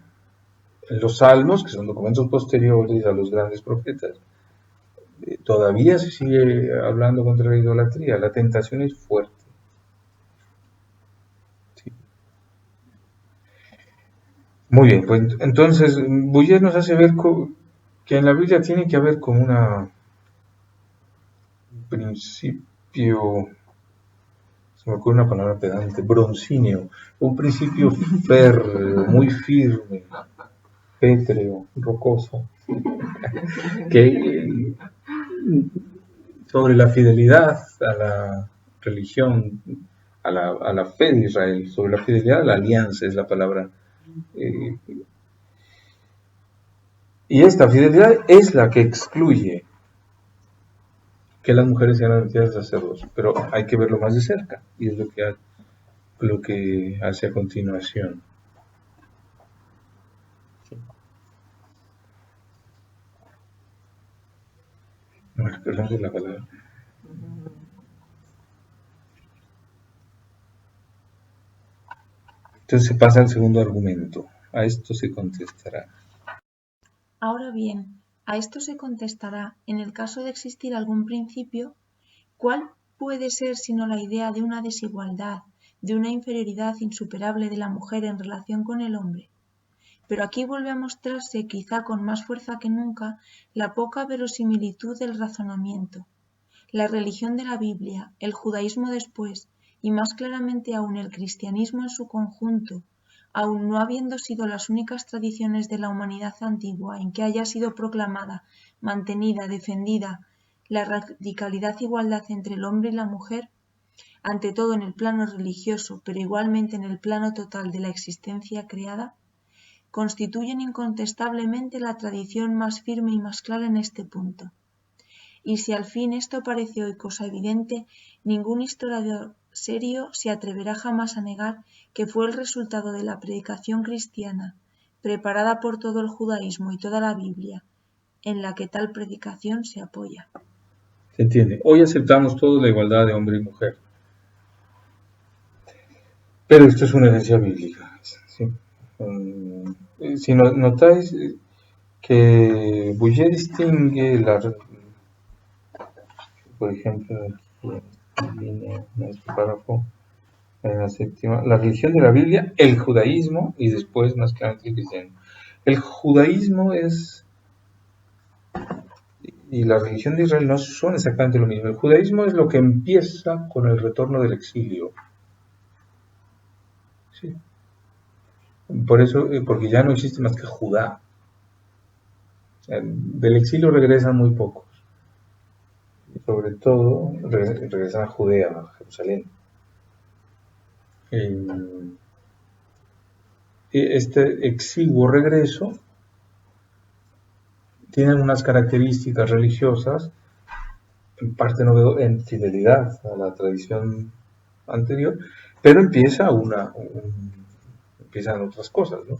En los salmos, que son documentos posteriores a los grandes profetas, todavía se sigue hablando contra la idolatría. La tentación es fuerte. Sí. Muy bien, pues entonces Bouyer nos hace ver que en la Biblia tiene que haber como un principio, se me ocurre una palabra pedante, broncíneo, un principio férreo, muy firme, pétreo, rocoso, que sobre la fidelidad a la religión, a la fe de Israel, sobre la fidelidad a la alianza es la palabra. Y esta fidelidad es la que excluye que las mujeres sean admitidas sacerdotes, pero hay que verlo más de cerca, y es lo que hace a continuación. Bueno, perdón por la palabra. Entonces se pasa al segundo argumento. A esto se contestará. Ahora bien, a esto se contestará, en el caso de existir algún principio, ¿cuál puede ser sino la idea de una desigualdad, de una inferioridad insuperable de la mujer en relación con el hombre? Pero aquí vuelve a mostrarse, quizá con más fuerza que nunca, la poca verosimilitud del razonamiento. La religión de la Biblia, el judaísmo después, y más claramente aún el cristianismo en su conjunto, aun no habiendo sido las únicas tradiciones de la humanidad antigua en que haya sido proclamada, mantenida, defendida la radicalidad igualdad entre el hombre y la mujer, ante todo en el plano religioso, pero igualmente en el plano total de la existencia creada, constituyen incontestablemente la tradición más firme y más clara en este punto. Y si al fin esto parece hoy cosa evidente, ningún historiador serio se atreverá jamás a negar que fue el resultado de la predicación cristiana, preparada por todo el judaísmo y toda la Biblia, en la que tal predicación se apoya. ¿Se entiende? Hoy aceptamos todos la igualdad de hombre y mujer. Pero esto es una herencia bíblica. ¿Sí? Si notáis que Bouyer distingue por ejemplo, en este párrafo, en la séptima, la religión de la Biblia, el judaísmo y después más claramente el cristianismo. El judaísmo y la religión de Israel no son exactamente lo mismo. El judaísmo es lo que empieza con el retorno del exilio. Sí. Por eso, porque ya no existe más que Judá. O sea, del exilio regresan muy pocos. Sobre todo regresan a Judea, a Jerusalén. Este exiguo regreso tiene unas características religiosas, en parte en fidelidad a la tradición anterior, pero empiezan otras cosas, ¿no?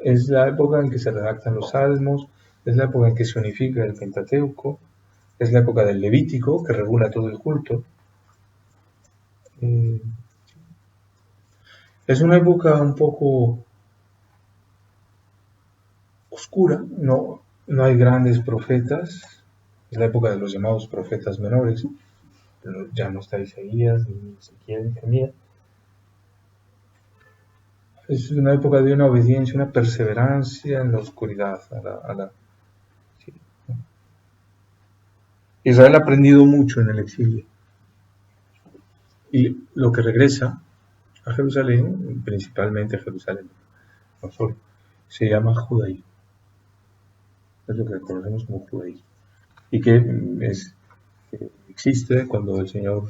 Es la época en que se redactan los salmos, es la época en que se unifica el Pentateuco, es la época del Levítico, que regula todo el culto. Es una época un poco oscura, no hay grandes profetas, es la época de los llamados profetas menores, ya no está Isaías, ni Ezequiel, ni Jeremías. Es una época de una obediencia, una perseverancia en la oscuridad. Sí. Israel ha aprendido mucho en el exilio. Y lo que regresa a Jerusalén, principalmente a Jerusalén, no solo, se llama judaísmo. Es lo que conocemos como judaísmo. Y que existe cuando el Señor,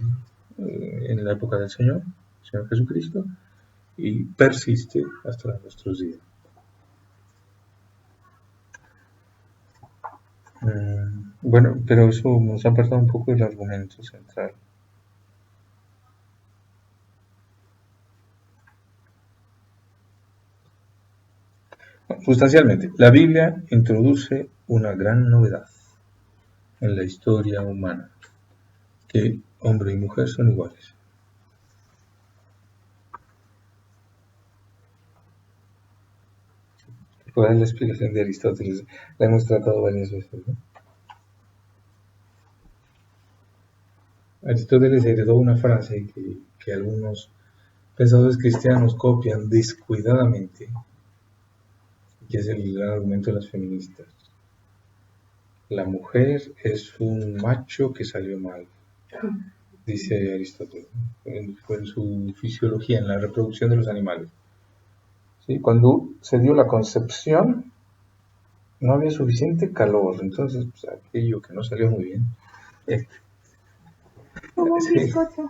en la época del Señor Jesucristo, y persiste hasta nuestros días. Bueno, pero eso nos ha apartado un poco del argumento central. Sustancialmente, la Biblia introduce una gran novedad en la historia humana, que hombre y mujer son iguales. ¿Cuál es la explicación de Aristóteles? La hemos tratado varias veces, ¿no? Aristóteles heredó una frase que algunos pensadores cristianos copian descuidadamente, que es el gran argumento de las feministas. La mujer es un macho que salió mal, dice Aristóteles, en su fisiología, en la reproducción de los animales. ¿Sí? Cuando se dio la concepción, no había suficiente calor, entonces pues, aquello que no salió muy bien. Como un Sí. bizcocho.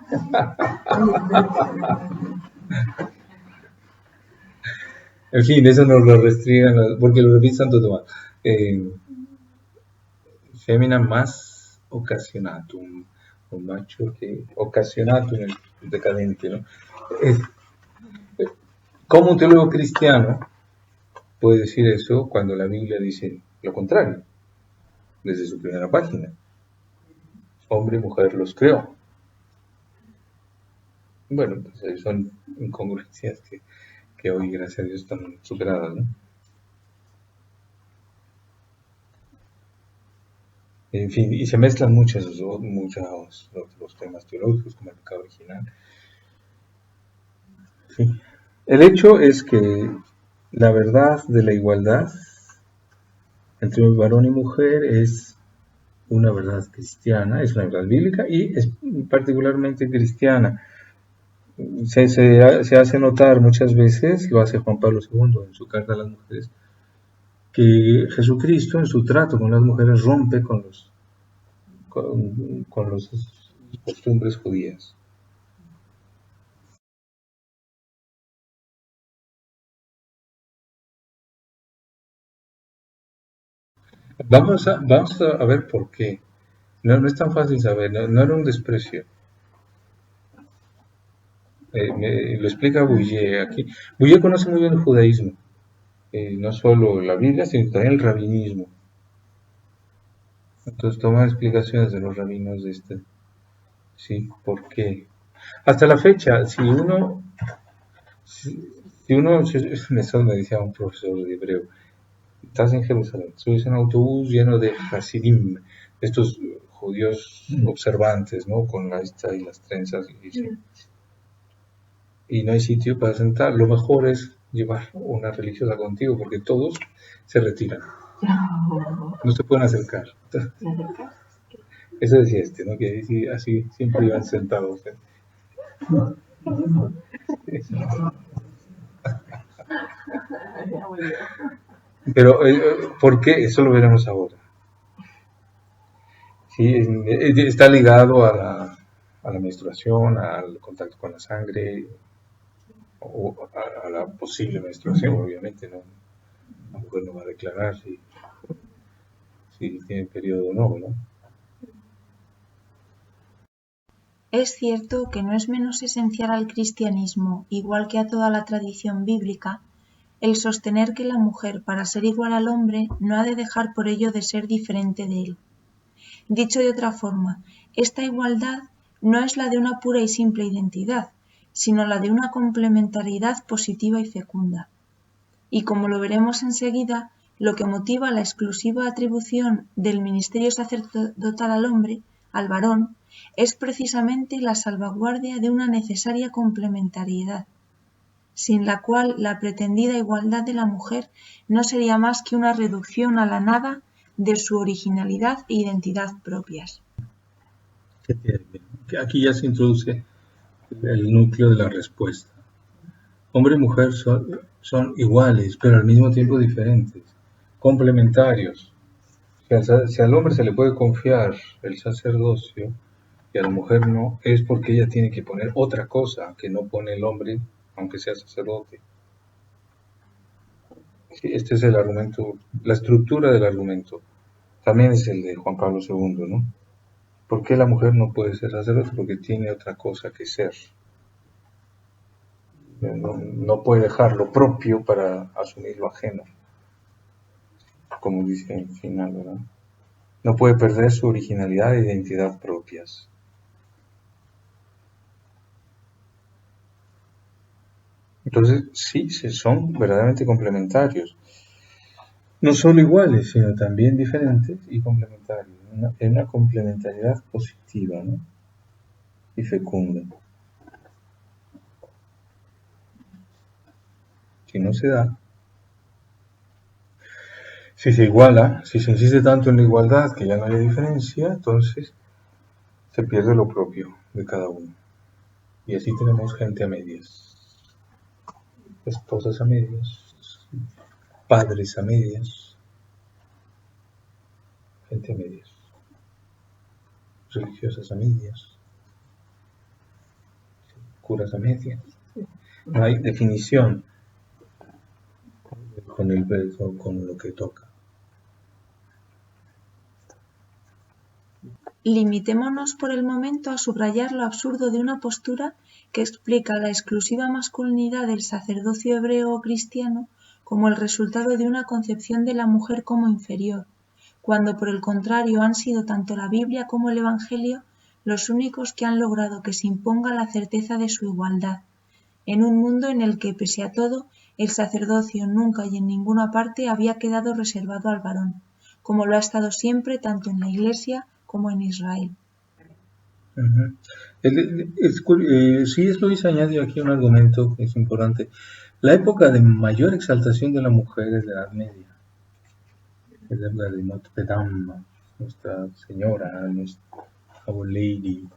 En fin, eso nos lo restringen, porque lo repite Santo Tomás. Femina más occasionatum, un macho que occasionatum es decadente, ¿no? ¿Cómo un teólogo cristiano puede decir eso cuando la Biblia dice lo contrario? Desde su primera página. Hombre y mujer los creó. Bueno, pues son incongruencias que hoy, gracias a Dios, están superadas, ¿no? En fin, y se mezclan muchos otros temas teológicos, como el pecado original. Sí. El hecho es que la verdad de la igualdad entre varón y mujer es una verdad cristiana, es una verdad bíblica y es particularmente cristiana. Se hace notar muchas veces, lo hace Juan Pablo II en su carta a las mujeres, que Jesucristo en su trato con las mujeres rompe con las costumbres judías. Vamos a ver por qué. No es tan fácil saber, no era un desprecio. Lo explica Bouyer aquí. Bouyer conoce muy bien el judaísmo, no solo la Biblia, sino también el rabinismo. Entonces toma explicaciones de los rabinos de este. Sí, ¿por qué? Hasta la fecha, si uno, eso me decía un profesor de hebreo, estás en Jerusalén, subes en un autobús lleno de Hasidim, estos judíos observantes, ¿no? Con la esta y las trenzas, y no hay sitio para sentar. Lo mejor es llevar una religiosa contigo, porque todos se retiran, no se pueden acercar. Eso decía ¿no? Que así siempre iban sentados. Pero, ¿por qué? Eso lo veremos ahora. Sí, está ligado a la menstruación, al contacto con la sangre, o a la posible menstruación, obviamente, ¿no? La mujer no va a declarar si tiene periodo o no, ¿no? Es cierto que no es menos esencial al cristianismo, igual que a toda la tradición bíblica, el sostener que la mujer, para ser igual al hombre, no ha de dejar por ello de ser diferente de él. Dicho de otra forma, esta igualdad no es la de una pura y simple identidad, sino la de una complementariedad positiva y fecunda. Y como lo veremos enseguida, lo que motiva la exclusiva atribución del ministerio sacerdotal al hombre, al varón, es precisamente la salvaguardia de una necesaria complementariedad, sin la cual la pretendida igualdad de la mujer no sería más que una reducción a la nada de su originalidad e identidad propias. Aquí ya se introduce el núcleo de la respuesta. Hombre y mujer son iguales, pero al mismo tiempo diferentes, complementarios. Si al hombre se le puede confiar el sacerdocio y a la mujer no, es porque ella tiene que poner otra cosa que no pone el hombre aunque sea sacerdote. Sí, este es el argumento, la estructura del argumento. También es el de Juan Pablo II, ¿no? ¿Por qué la mujer no puede ser sacerdote? Porque tiene otra cosa que ser. No puede dejar lo propio para asumir lo ajeno, como dice al final, ¿verdad? No puede perder su originalidad e identidad propias. Entonces, sí, son verdaderamente complementarios. No solo iguales, sino también diferentes y complementarios. Una complementariedad positiva, ¿no? Y fecunda. Si no se da, si se iguala, si se insiste tanto en la igualdad que ya no hay diferencia, entonces se pierde lo propio de cada uno. Y así tenemos gente a medias, esposas a medias, padres a medias, gente a medias, religiosas a medias, curas a medias. No hay definición con el verso, con lo que toca. Limitémonos por el momento a subrayar lo absurdo de una postura que explica la exclusiva masculinidad del sacerdocio hebreo o cristiano como el resultado de una concepción de la mujer como inferior, cuando por el contrario han sido tanto la Biblia como el Evangelio los únicos que han logrado que se imponga la certeza de su igualdad, en un mundo en el que, pese a todo, el sacerdocio nunca y en ninguna parte había quedado reservado al varón, como lo ha estado siempre tanto en la Iglesia como en Israel. Uh-huh. C.S. Lewis añade aquí un argumento que es importante. La época de mayor exaltación de la mujer es la Edad Media. Es la época de Notre Dame, Nuestra Señora, nuestra Our Lady,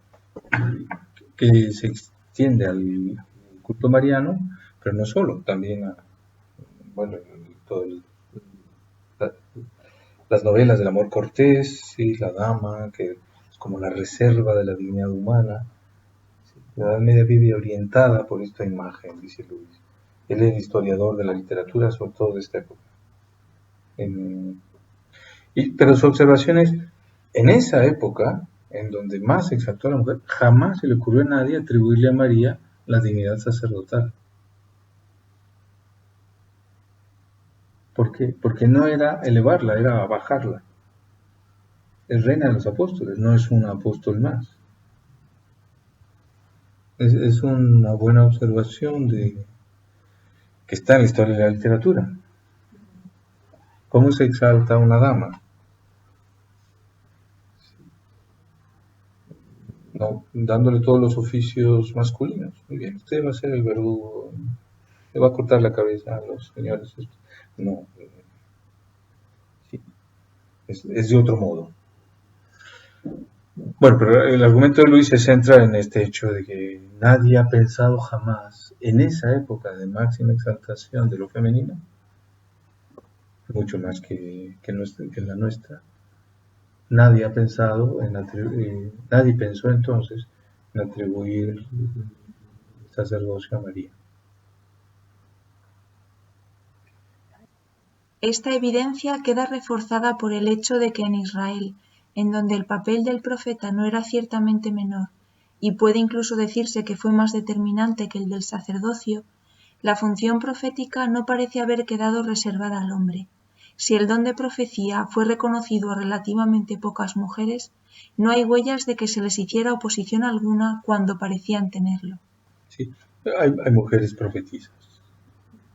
que se extiende al culto mariano, pero no solo, también a, bueno, la, las novelas del amor cortés, ¿sí? La dama, que es como la reserva de la dignidad humana. ¿Sí? La Edad Media vive orientada por esta imagen, dice Lewis. Él es el historiador de la literatura, sobre todo de esta época. Pero su observación es, en esa época, en donde más se exaltó a la mujer, jamás se le ocurrió a nadie atribuirle a María la dignidad sacerdotal. ¿Por qué? Porque no era elevarla, era bajarla. Es reina de los apóstoles, no es un apóstol más. Es una buena observación que está en la historia de la literatura. ¿Cómo se exalta a una dama? No, dándole todos los oficios masculinos. Muy bien, usted va a ser el verdugo, le va a cortar la cabeza a los señores. No, sí, es de otro modo. Bueno, pero el argumento de Luis se centra en este hecho de que nadie ha pensado jamás, en esa época de máxima exaltación de lo femenino, mucho más que en la nuestra, nadie ha pensado nadie pensó entonces en atribuir el sacerdocio a María. Esta evidencia queda reforzada por el hecho de que en Israel, en donde el papel del profeta no era ciertamente menor, y puede incluso decirse que fue más determinante que el del sacerdocio, la función profética no parece haber quedado reservada al hombre. Si el don de profecía fue reconocido a relativamente pocas mujeres, no hay huellas de que se les hiciera oposición alguna cuando parecían tenerlo. Sí, hay mujeres profetisas,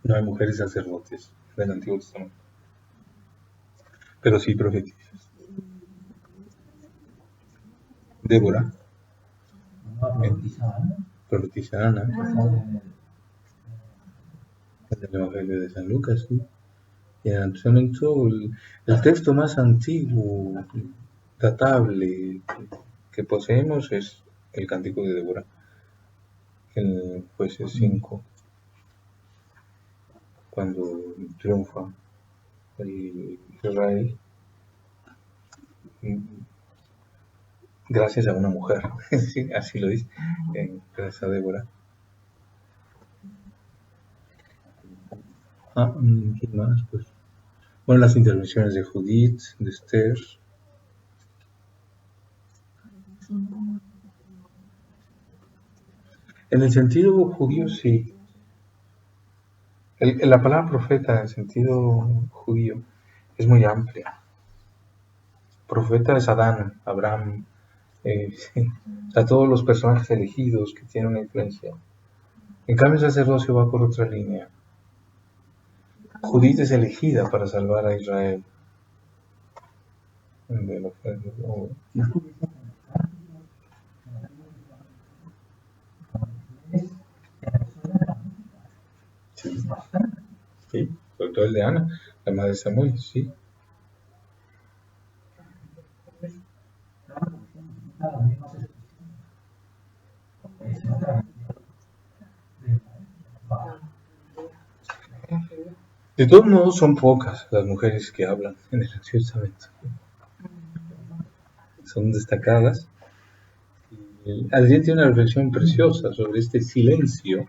no hay mujeres sacerdotes del Antiguo Testamento, pero sí profetizas. Débora, profetiza Ana, en el Evangelio de San Lucas, sí. Y en el Antiguo Testamento, el texto más antiguo, datable, que poseemos es el Cántico de Débora, en Jueces 5, cuando triunfa el Israel, gracias a una mujer, sí, así lo dice, gracias a Débora. ¿Quién más? Pues, bueno, las intervenciones de Judith, de Esther. En el sentido judío, sí. La palabra profeta en el sentido judío es muy amplia. Profeta es Adán, Abraham, sí. O sea, todos los personajes elegidos que tienen una influencia. En cambio, el sacerdocio va por otra línea. Judith es elegida para salvar a Israel. Sí, sí, sobre todo el de Ana, la madre de Samuel, sí. De todos modos, son pocas las mujeres que hablan en el Antiguo Testamento. Son destacadas. Adrián tiene una reflexión preciosa sobre este silencio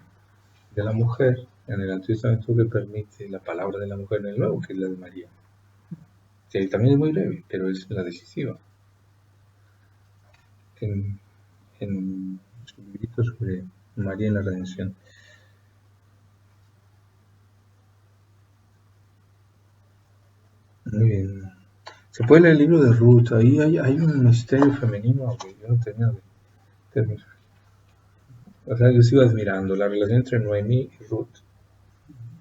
de la mujer en el Antiguo Testamento que permite la palabra de la mujer en el Nuevo, que es la de María. Que también es muy breve, pero es la decisiva. En su librito sobre María en la Redención. Muy bien. Se puede leer el libro de Ruth, ahí hay un misterio femenino que yo no tenía de terminar. O sea, yo sigo admirando la relación entre Noemí y Ruth.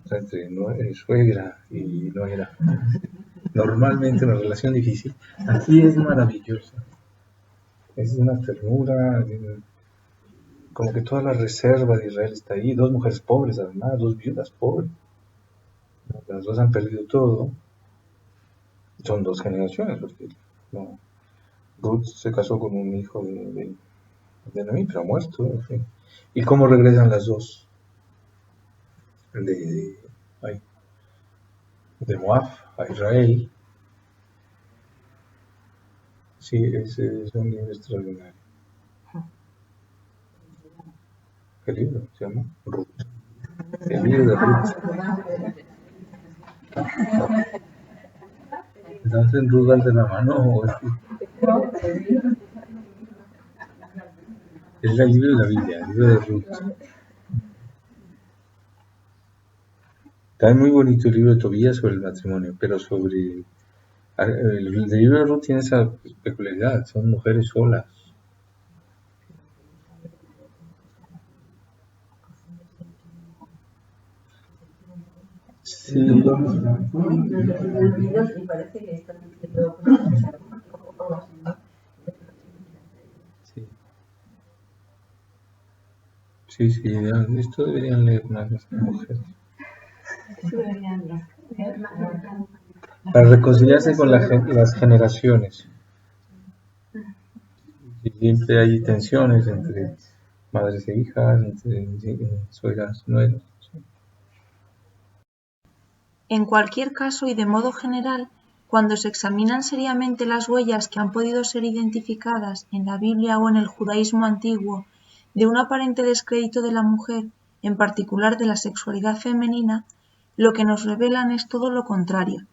O sea, entre suegra y nuera. Normalmente una relación difícil. Aquí es maravillosa. Es una ternura, como que toda la reserva de Israel está ahí. Dos mujeres pobres, además, dos viudas pobres. Las dos han perdido todo. Son dos generaciones, porque no, Ruth se casó con un hijo de Noemí, pero ha muerto, en fin. ¿Y cómo regresan las dos? Ay, de Moab a Israel. Sí, ese es un libro extraordinario. ¿Qué libro se llama? Ruth. El libro de Ruth. ¿Estás en Ruth de la mano o es el libro de la Biblia, el libro de Ruth? Está muy bonito el libro de Tobías sobre el matrimonio, pero sobre el libro de Ruth tiene esa peculiaridad, son mujeres solas. Sí, sí, esto deberían leer más las mujeres. Para reconciliarse con las generaciones. Y siempre hay tensiones entre madres e hijas, entre suegras, nueras. En cualquier caso y de modo general, cuando se examinan seriamente las huellas que han podido ser identificadas en la Biblia o en el judaísmo antiguo de un aparente descrédito de la mujer, en particular de la sexualidad femenina, lo que nos revelan es todo lo contrario.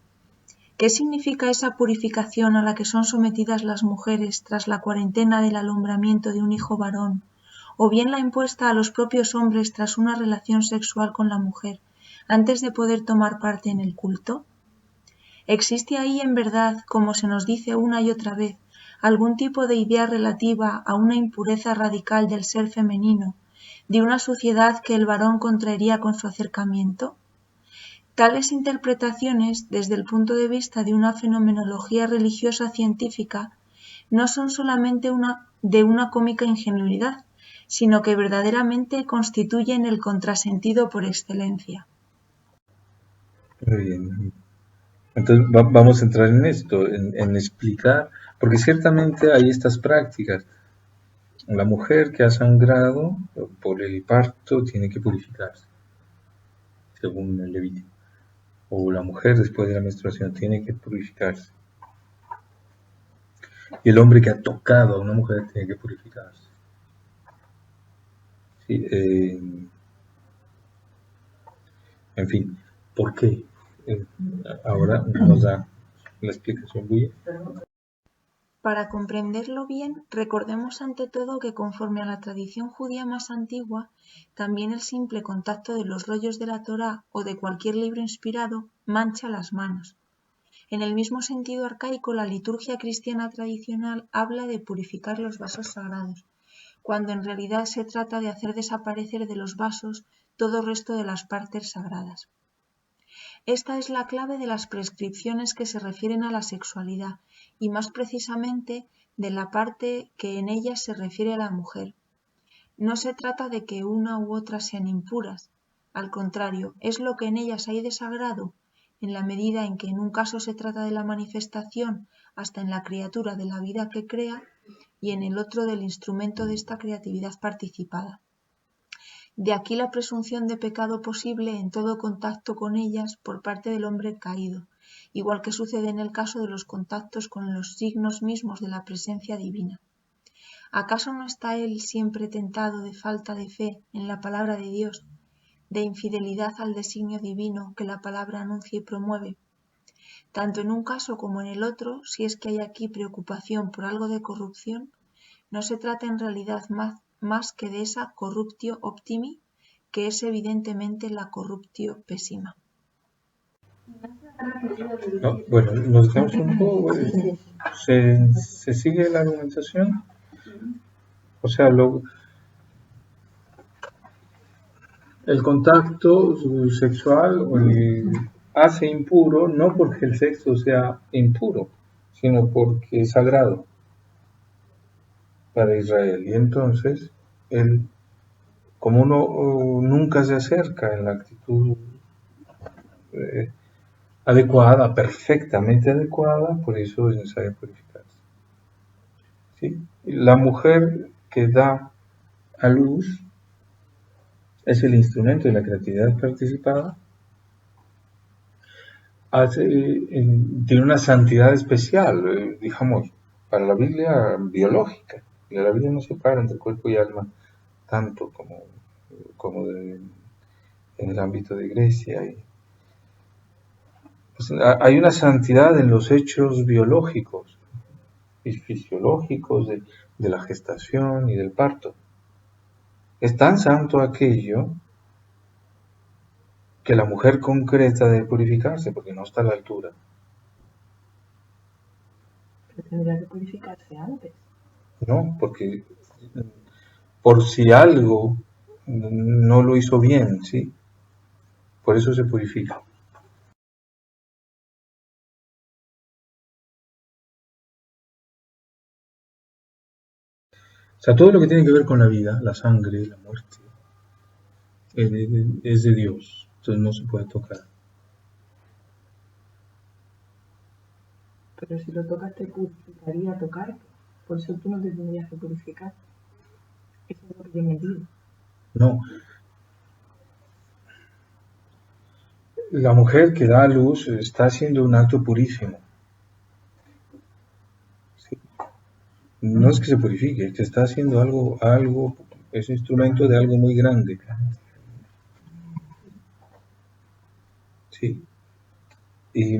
¿Qué significa esa purificación a la que son sometidas las mujeres tras la cuarentena del alumbramiento de un hijo varón, o bien la impuesta a los propios hombres tras una relación sexual con la mujer, antes de poder tomar parte en el culto? ¿Existe ahí en verdad, como se nos dice una y otra vez, algún tipo de idea relativa a una impureza radical del ser femenino, de una suciedad que el varón contraería con su acercamiento? Tales interpretaciones, desde el punto de vista de una fenomenología religiosa científica, no son solamente de una cómica ingenuidad, sino que verdaderamente constituyen el contrasentido por excelencia. Muy bien. Entonces vamos a entrar en esto, en explicar, porque ciertamente hay estas prácticas. La mujer que ha sangrado por el parto tiene que purificarse, según el Levítico. O la mujer después de la menstruación tiene que purificarse. Y el hombre que ha tocado a una mujer tiene que purificarse. Sí, en fin, ¿Por qué? Ahora nos da la explicación Bulle. Para comprenderlo bien, recordemos ante todo que conforme a la tradición judía más antigua, también el simple contacto de los rollos de la Torá o de cualquier libro inspirado mancha las manos. En el mismo sentido arcaico, la liturgia cristiana tradicional habla de purificar los vasos sagrados, cuando en realidad se trata de hacer desaparecer de los vasos todo resto de las partes sagradas. Esta es la clave de las prescripciones que se refieren a la sexualidad y más precisamente de la parte que en ellas se refiere a la mujer. No se trata de que una u otra sean impuras, al contrario, es lo que en ellas hay de sagrado, en la medida en que en un caso se trata de la manifestación hasta en la criatura de la vida que crea y en el otro del instrumento de esta creatividad participada. De aquí la presunción de pecado posible en todo contacto con ellas por parte del hombre caído, igual que sucede en el caso de los contactos con los signos mismos de la presencia divina. ¿Acaso no está él siempre tentado de falta de fe en la palabra de Dios, de infidelidad al designio divino que la palabra anuncia y promueve? Tanto en un caso como en el otro, si es que hay aquí preocupación por algo de corrupción, no se trata en realidad más que de esa corruptio optimi, que es evidentemente la corruptio pésima. No, bueno, nos quedamos un poco. ¿Se sigue la argumentación? O sea, el contacto sexual hace impuro no porque el sexo sea impuro, sino porque es sagrado para Israel. Y entonces, como uno nunca se acerca en la actitud adecuada, perfectamente adecuada, por eso es necesario purificarse. ¿Sí? La mujer que da a luz es el instrumento de la creatividad participada, tiene una santidad especial, digamos, para la Biblia biológica. La Biblia no separa entre cuerpo y alma tanto como en el ámbito de Grecia. Pues, hay una santidad en los hechos biológicos y fisiológicos de la gestación y del parto. Es tan santo aquello que la mujer concreta debe purificarse porque no está a la altura. Pero tendría que purificarse antes. No, porque por si algo no lo hizo bien, ¿sí? Por eso se purifica. O sea, todo lo que tiene que ver con la vida, la sangre, la muerte, es de Dios, entonces no se puede tocar. Pero si lo tocas te purificaría tocar, por eso tú no te tendrías que purificar. Eso es lo que yo me digo. No. La mujer que da a luz está haciendo un acto purísimo. ¿Sí? No es que se purifique, es que está haciendo algo, es instrumento de algo muy grande. Sí. Y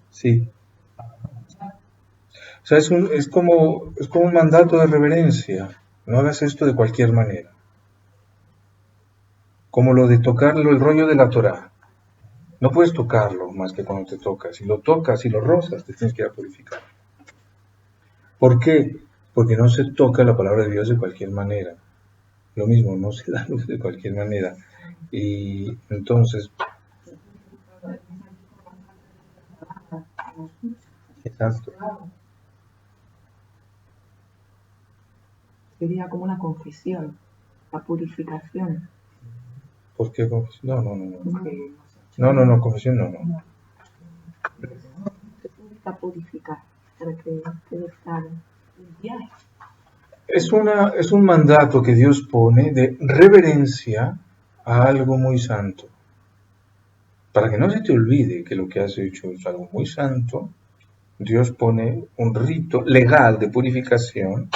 sí. O sea, es como un mandato de reverencia. No hagas esto de cualquier manera. Como lo de tocarlo, el rollo de la Torá. No puedes tocarlo más que cuando te tocas. Si lo tocas y lo rozas, te tienes que ir a purificar. ¿Por qué? Porque no se toca la palabra de Dios de cualquier manera. Lo mismo, no se da luz de cualquier manera. Y entonces... Exacto. Sería como una confesión, la purificación. ¿Por qué confesión? No. Porque No, confesión no. se significa purificar, para que quede claro. Es un mandato que Dios pone de reverencia a algo muy santo. Para que no se te olvide que lo que has hecho es algo muy santo, Dios pone un rito legal de purificación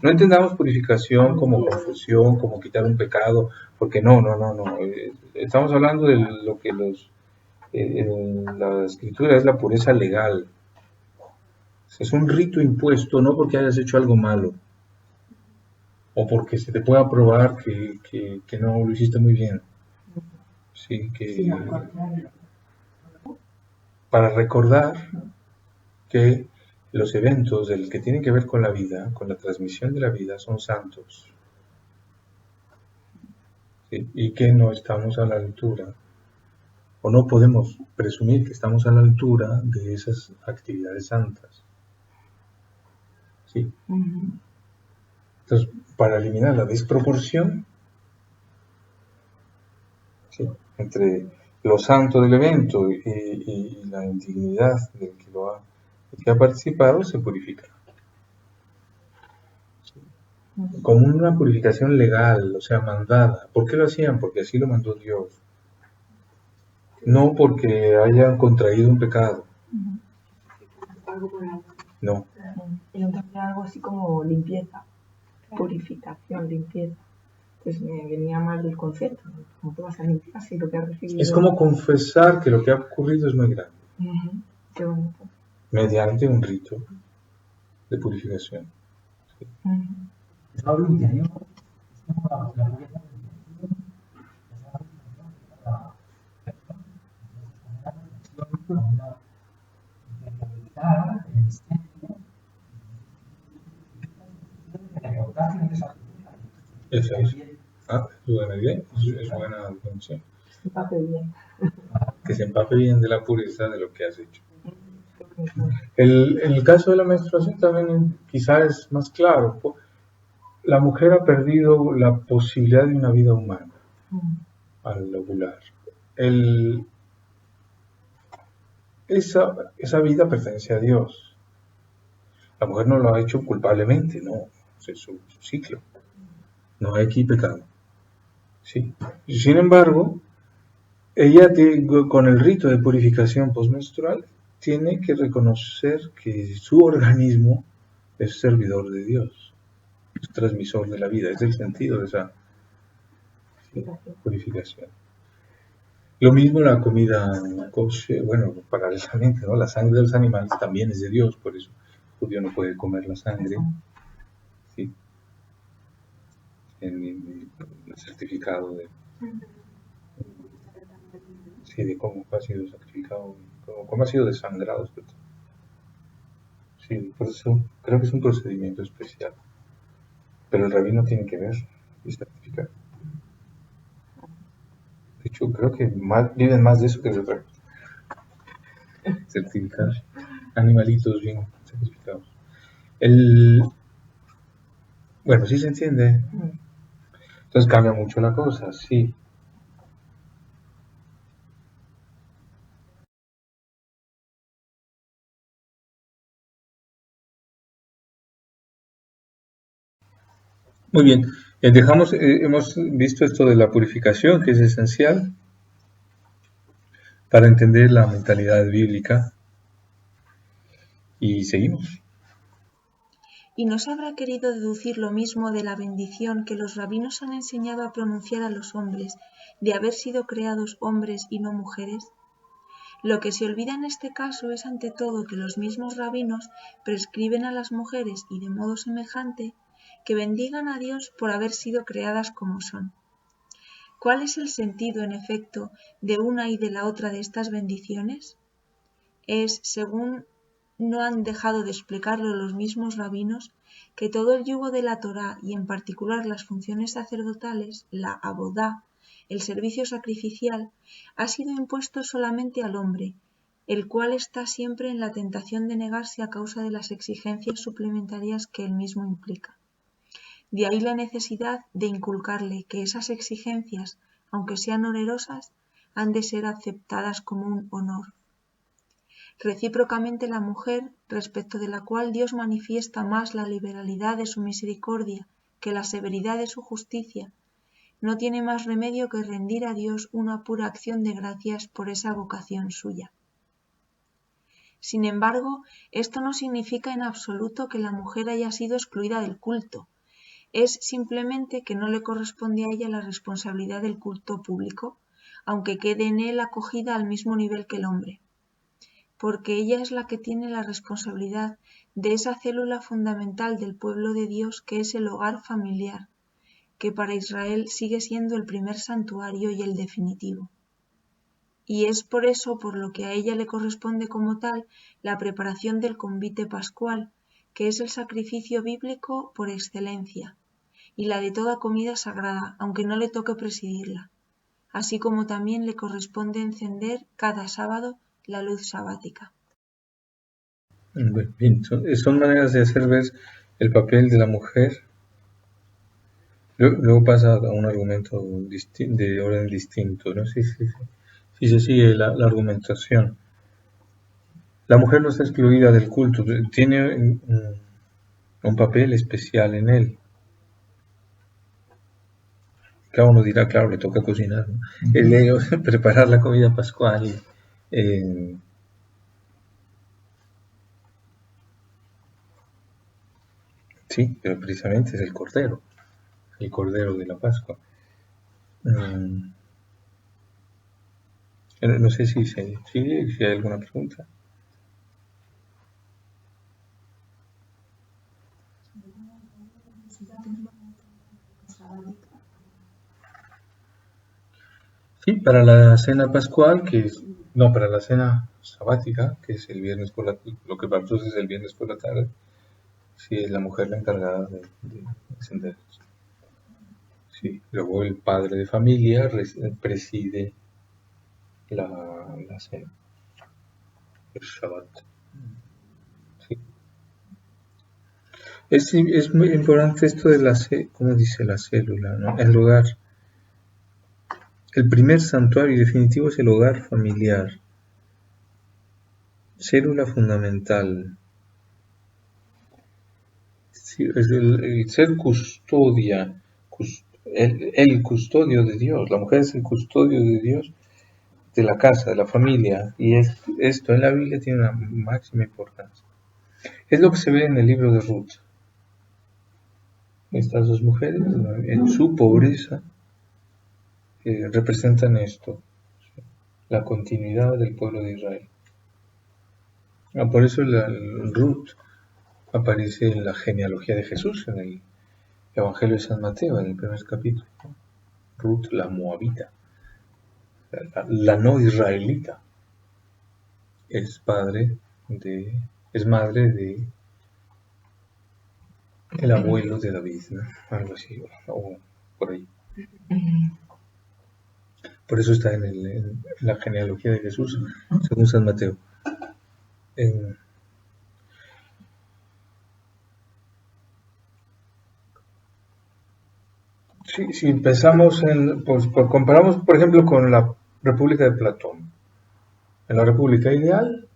No entendamos purificación como confusión, como quitar un pecado, porque no. Estamos hablando de lo que en la escritura es la pureza legal. Es un rito impuesto, no porque hayas hecho algo malo, o porque se te pueda probar que no lo hiciste muy bien. Sí, que para recordar que los eventos del que tienen que ver con la vida, con la transmisión de la vida, son santos. ¿Sí? Y que no estamos a la altura, o no podemos presumir que estamos a la altura de esas actividades santas. ¿Sí? Entonces, para eliminar la desproporción, ¿sí?, entre lo santo del evento y la indignidad del que ha participado, se purifica. ¿Sí? Como una purificación legal, o sea, mandada. ¿Por qué lo hacían? Porque así lo mandó Dios. No porque hayan contraído un pecado. Algo por algo. No. Y no también algo así como limpieza, purificación, limpieza. Pues me venía mal el concepto. ¿Cómo te vas a limpiar si lo que has recibido? Es como confesar que lo que ha ocurrido es muy grande. Qué bonito. Mediante un rito de purificación. ¿Sí? Eso es. Es buena idea, es buena definición. Se empape bien. Que se empape bien de la pureza de lo que has hecho. En el caso de la menstruación también quizás es más claro. La mujer ha perdido la posibilidad de una vida humana al ovular. Esa vida pertenece a Dios. La mujer no lo ha hecho culpablemente, no. Es su ciclo. No hay aquí pecado. Sí. Sin embargo, ella con el rito de purificación postmenstrual tiene que reconocer que su organismo es servidor de Dios, es transmisor de la vida, es el sentido de esa purificación. Lo mismo la comida kosher, bueno, paralelamente, ¿no? La sangre de los animales también es de Dios, por eso el judío no puede comer la sangre. ¿Sí? En el certificado de cómo ha sido sacrificado, cómo ha sido desangrado. Sí, por eso creo que es un procedimiento especial. Pero el rabino tiene que ver y certificar. De hecho, creo que viven más de eso que de otra cosa. Certificar animalitos bien certificados. Bueno, sí se entiende. Entonces cambia mucho la cosa, sí. Muy bien, hemos visto esto de la purificación, que es esencial para entender la mentalidad bíblica, y seguimos. ¿Y no se habrá querido deducir lo mismo de la bendición que los rabinos han enseñado a pronunciar a los hombres, de haber sido creados hombres y no mujeres? Lo que se olvida en este caso es ante todo que los mismos rabinos prescriben a las mujeres y de modo semejante que bendigan a Dios por haber sido creadas como son. ¿Cuál es el sentido, en efecto, de una y de la otra de estas bendiciones? Es, según no han dejado de explicarlo los mismos rabinos, que todo el yugo de la Torá y en particular las funciones sacerdotales, la abodá, el servicio sacrificial, ha sido impuesto solamente al hombre, el cual está siempre en la tentación de negarse a causa de las exigencias suplementarias que él mismo implica. De ahí la necesidad de inculcarle que esas exigencias, aunque sean onerosas, han de ser aceptadas como un honor. Recíprocamente la mujer, respecto de la cual Dios manifiesta más la liberalidad de su misericordia que la severidad de su justicia, no tiene más remedio que rendir a Dios una pura acción de gracias por esa vocación suya. Sin embargo, esto no significa en absoluto que la mujer haya sido excluida del culto. Es simplemente que no le corresponde a ella la responsabilidad del culto público, aunque quede en él acogida al mismo nivel que el hombre, porque ella es la que tiene la responsabilidad de esa célula fundamental del pueblo de Dios que es el hogar familiar, que para Israel sigue siendo el primer santuario y el definitivo. Y es por eso por lo que a ella le corresponde como tal la preparación del convite pascual, que es el sacrificio bíblico por excelencia, y la de toda comida sagrada, aunque no le toque presidirla, así como también le corresponde encender cada sábado la luz sabática. Bien, son maneras de hacer ver el papel de la mujer. Luego pasa a un argumento de orden distinto, ¿no? Si se sigue la argumentación. La mujer no está excluida del culto, tiene un papel especial en él. Cada uno dirá, claro, le toca cocinar, ¿no? El de preparar la comida pascual. Sí, pero precisamente es el cordero de la Pascua. No sé si hay alguna pregunta. Sí, para la cena pascual, para la cena sabática, que es el viernes lo que para nosotros es el viernes por la tarde, sí es la mujer la encargada de encender. Sí, luego el padre de familia preside la cena, el Shabbat. Sí. Es muy importante esto de ¿cómo dice la célula, ¿no? El hogar. El primer santuario definitivo es el hogar familiar. Célula fundamental. Sí, es el ser custodia, el custodio de Dios. La mujer es el custodio de Dios, de la casa, de la familia. Y esto en la Biblia tiene una máxima importancia. Es lo que se ve en el libro de Ruth. Estas dos mujeres, en su pobreza, representan esto, la continuidad del pueblo de Israel. Por eso Ruth aparece en la genealogía de Jesús, en el Evangelio de San Mateo, en el primer capítulo. Ruth, la moabita, la no israelita, es madre de el abuelo de David, ¿no? Algo así, o por ahí. Por eso está en la genealogía de Jesús, según San Mateo. Si empezamos comparamos, por ejemplo, con la República de Platón. En la República ideal,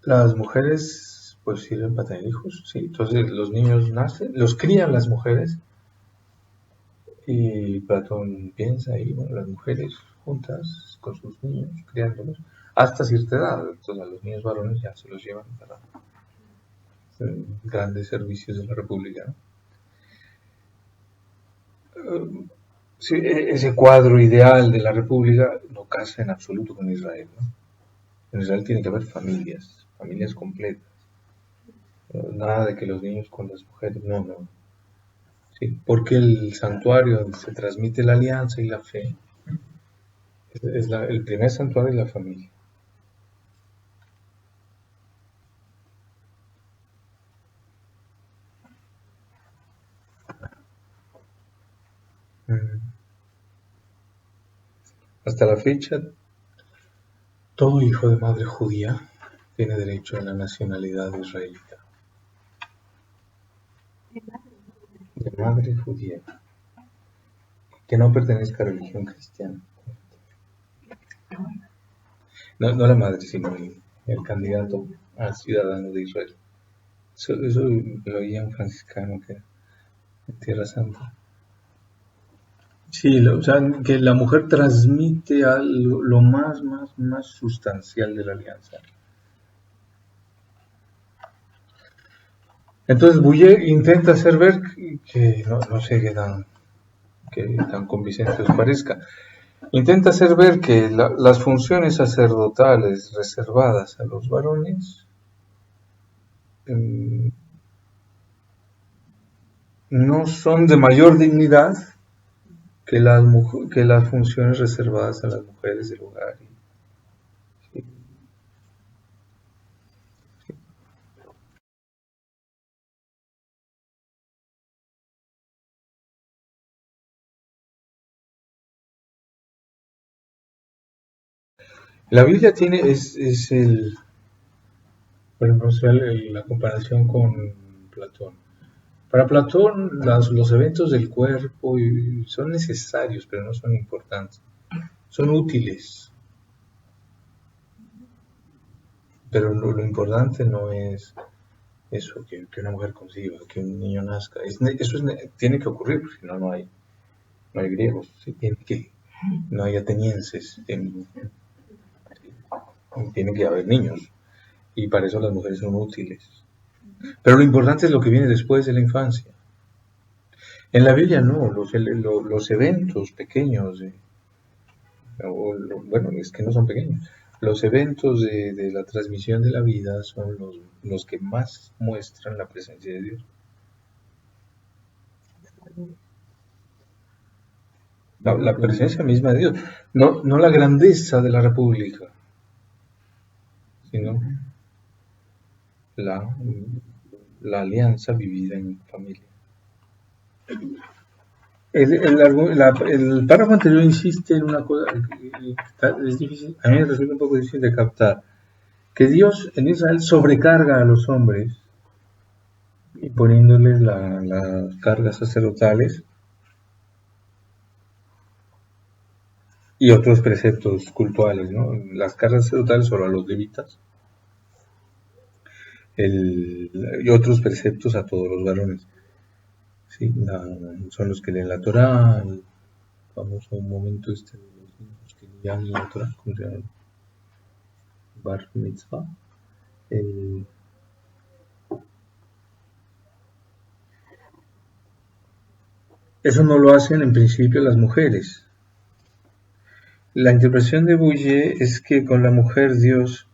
las mujeres pues sirven para tener hijos, ¿sí? Entonces los niños nacen, los crían las mujeres, y Platón piensa ahí, bueno, las mujeres juntas con sus niños, criándolos, hasta cierta edad. Entonces a los niños varones ya se los llevan para grandes servicios de la República, ¿no? Sí, ese cuadro ideal de la República no casa en absoluto con Israel, ¿no? En Israel tiene que haber familias completas. Nada de que los niños con las mujeres, no. Sí, porque el santuario donde se transmite la alianza y la fe es el primer santuario de la familia. Hasta la fecha, todo hijo de madre judía tiene derecho a la nacionalidad israelita. De madre judía, que no pertenezca a religión cristiana. No la madre, sino el candidato a ciudadano de Israel. Eso lo oía un franciscano que era en Tierra Santa. Sí, o sea, que la mujer transmite lo más sustancial de la alianza. Entonces Bouyer intenta hacer ver que no sé qué tan convincente os parezca. Intenta hacer ver que las funciones sacerdotales reservadas a los varones no son de mayor dignidad que las funciones reservadas a las mujeres del hogar. Sí. La Biblia es por ejemplo, la comparación con Platón. Para Platón, los eventos del cuerpo son necesarios, pero no son importantes. Son útiles, pero lo importante no es eso, que una mujer conciba, que un niño nazca. Tiene que ocurrir, porque si no, no hay griegos, ¿sí? No hay atenienses, tiene que haber niños, y para eso las mujeres son útiles. Pero lo importante es lo que viene después de la infancia. En la Biblia no, los eventos pequeños, bueno, es que no son pequeños, los eventos de la transmisión de la vida son los que más muestran la presencia de Dios. La presencia misma de Dios, no la grandeza de la República, sino la, la alianza vivida en familia. El párrafo anterior insiste en una cosa, es difícil, a mí me resulta un poco difícil de captar, que Dios en Israel sobrecarga a los hombres imponiéndoles las cargas sacerdotales y otros preceptos cultuales, ¿no? Las cargas sacerdotales solo a los levitas y otros preceptos a todos los varones. ¿Sí? Son los que leen la Torah, el famoso momento de los niños que leían la Torah, ¿cómo se llama? Bar Mitzvah. Eso no lo hacen en principio las mujeres. La interpretación de Bouyer es que con la mujer Dios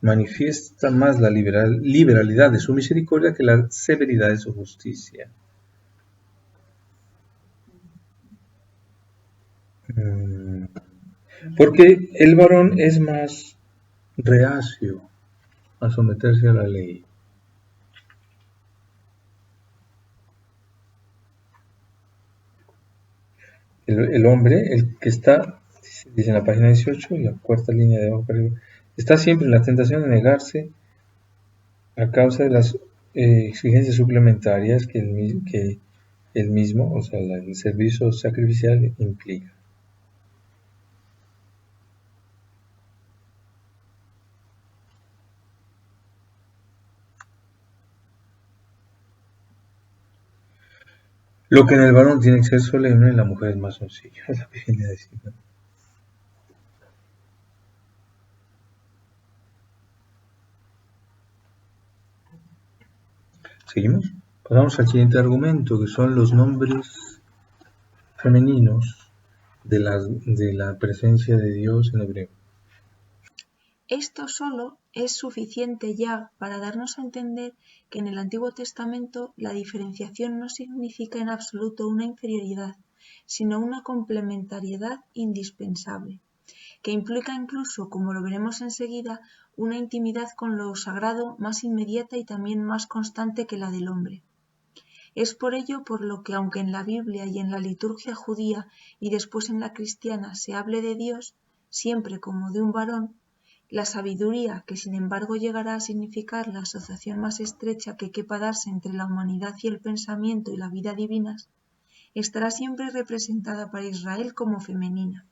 manifiesta más la liberalidad de su misericordia que la severidad de su justicia. Porque el varón es más reacio a someterse a la ley. El hombre, el que está, dice en la página 18, la cuarta línea de abajo para arriba, está siempre en la tentación de negarse a causa de las exigencias suplementarias que el mismo, o sea, el servicio sacrificial implica. Lo que en el varón tiene que ser solemne, en la mujer es más sencillo. Es lo que viene a decir, ¿no? ¿Seguimos? Pasamos al siguiente argumento, que son los nombres femeninos de la presencia de Dios en hebreo. Esto solo es suficiente ya para darnos a entender que en el Antiguo Testamento la diferenciación no significa en absoluto una inferioridad, sino una complementariedad indispensable, que implica incluso, como lo veremos enseguida, una intimidad con lo sagrado más inmediata y también más constante que la del hombre. Es por ello por lo que, aunque en la Biblia y en la liturgia judía y después en la cristiana se hable de Dios, siempre como de un varón, la sabiduría, que sin embargo llegará a significar la asociación más estrecha que quepa darse entre la humanidad y el pensamiento y la vida divinas, estará siempre representada para Israel como femenina.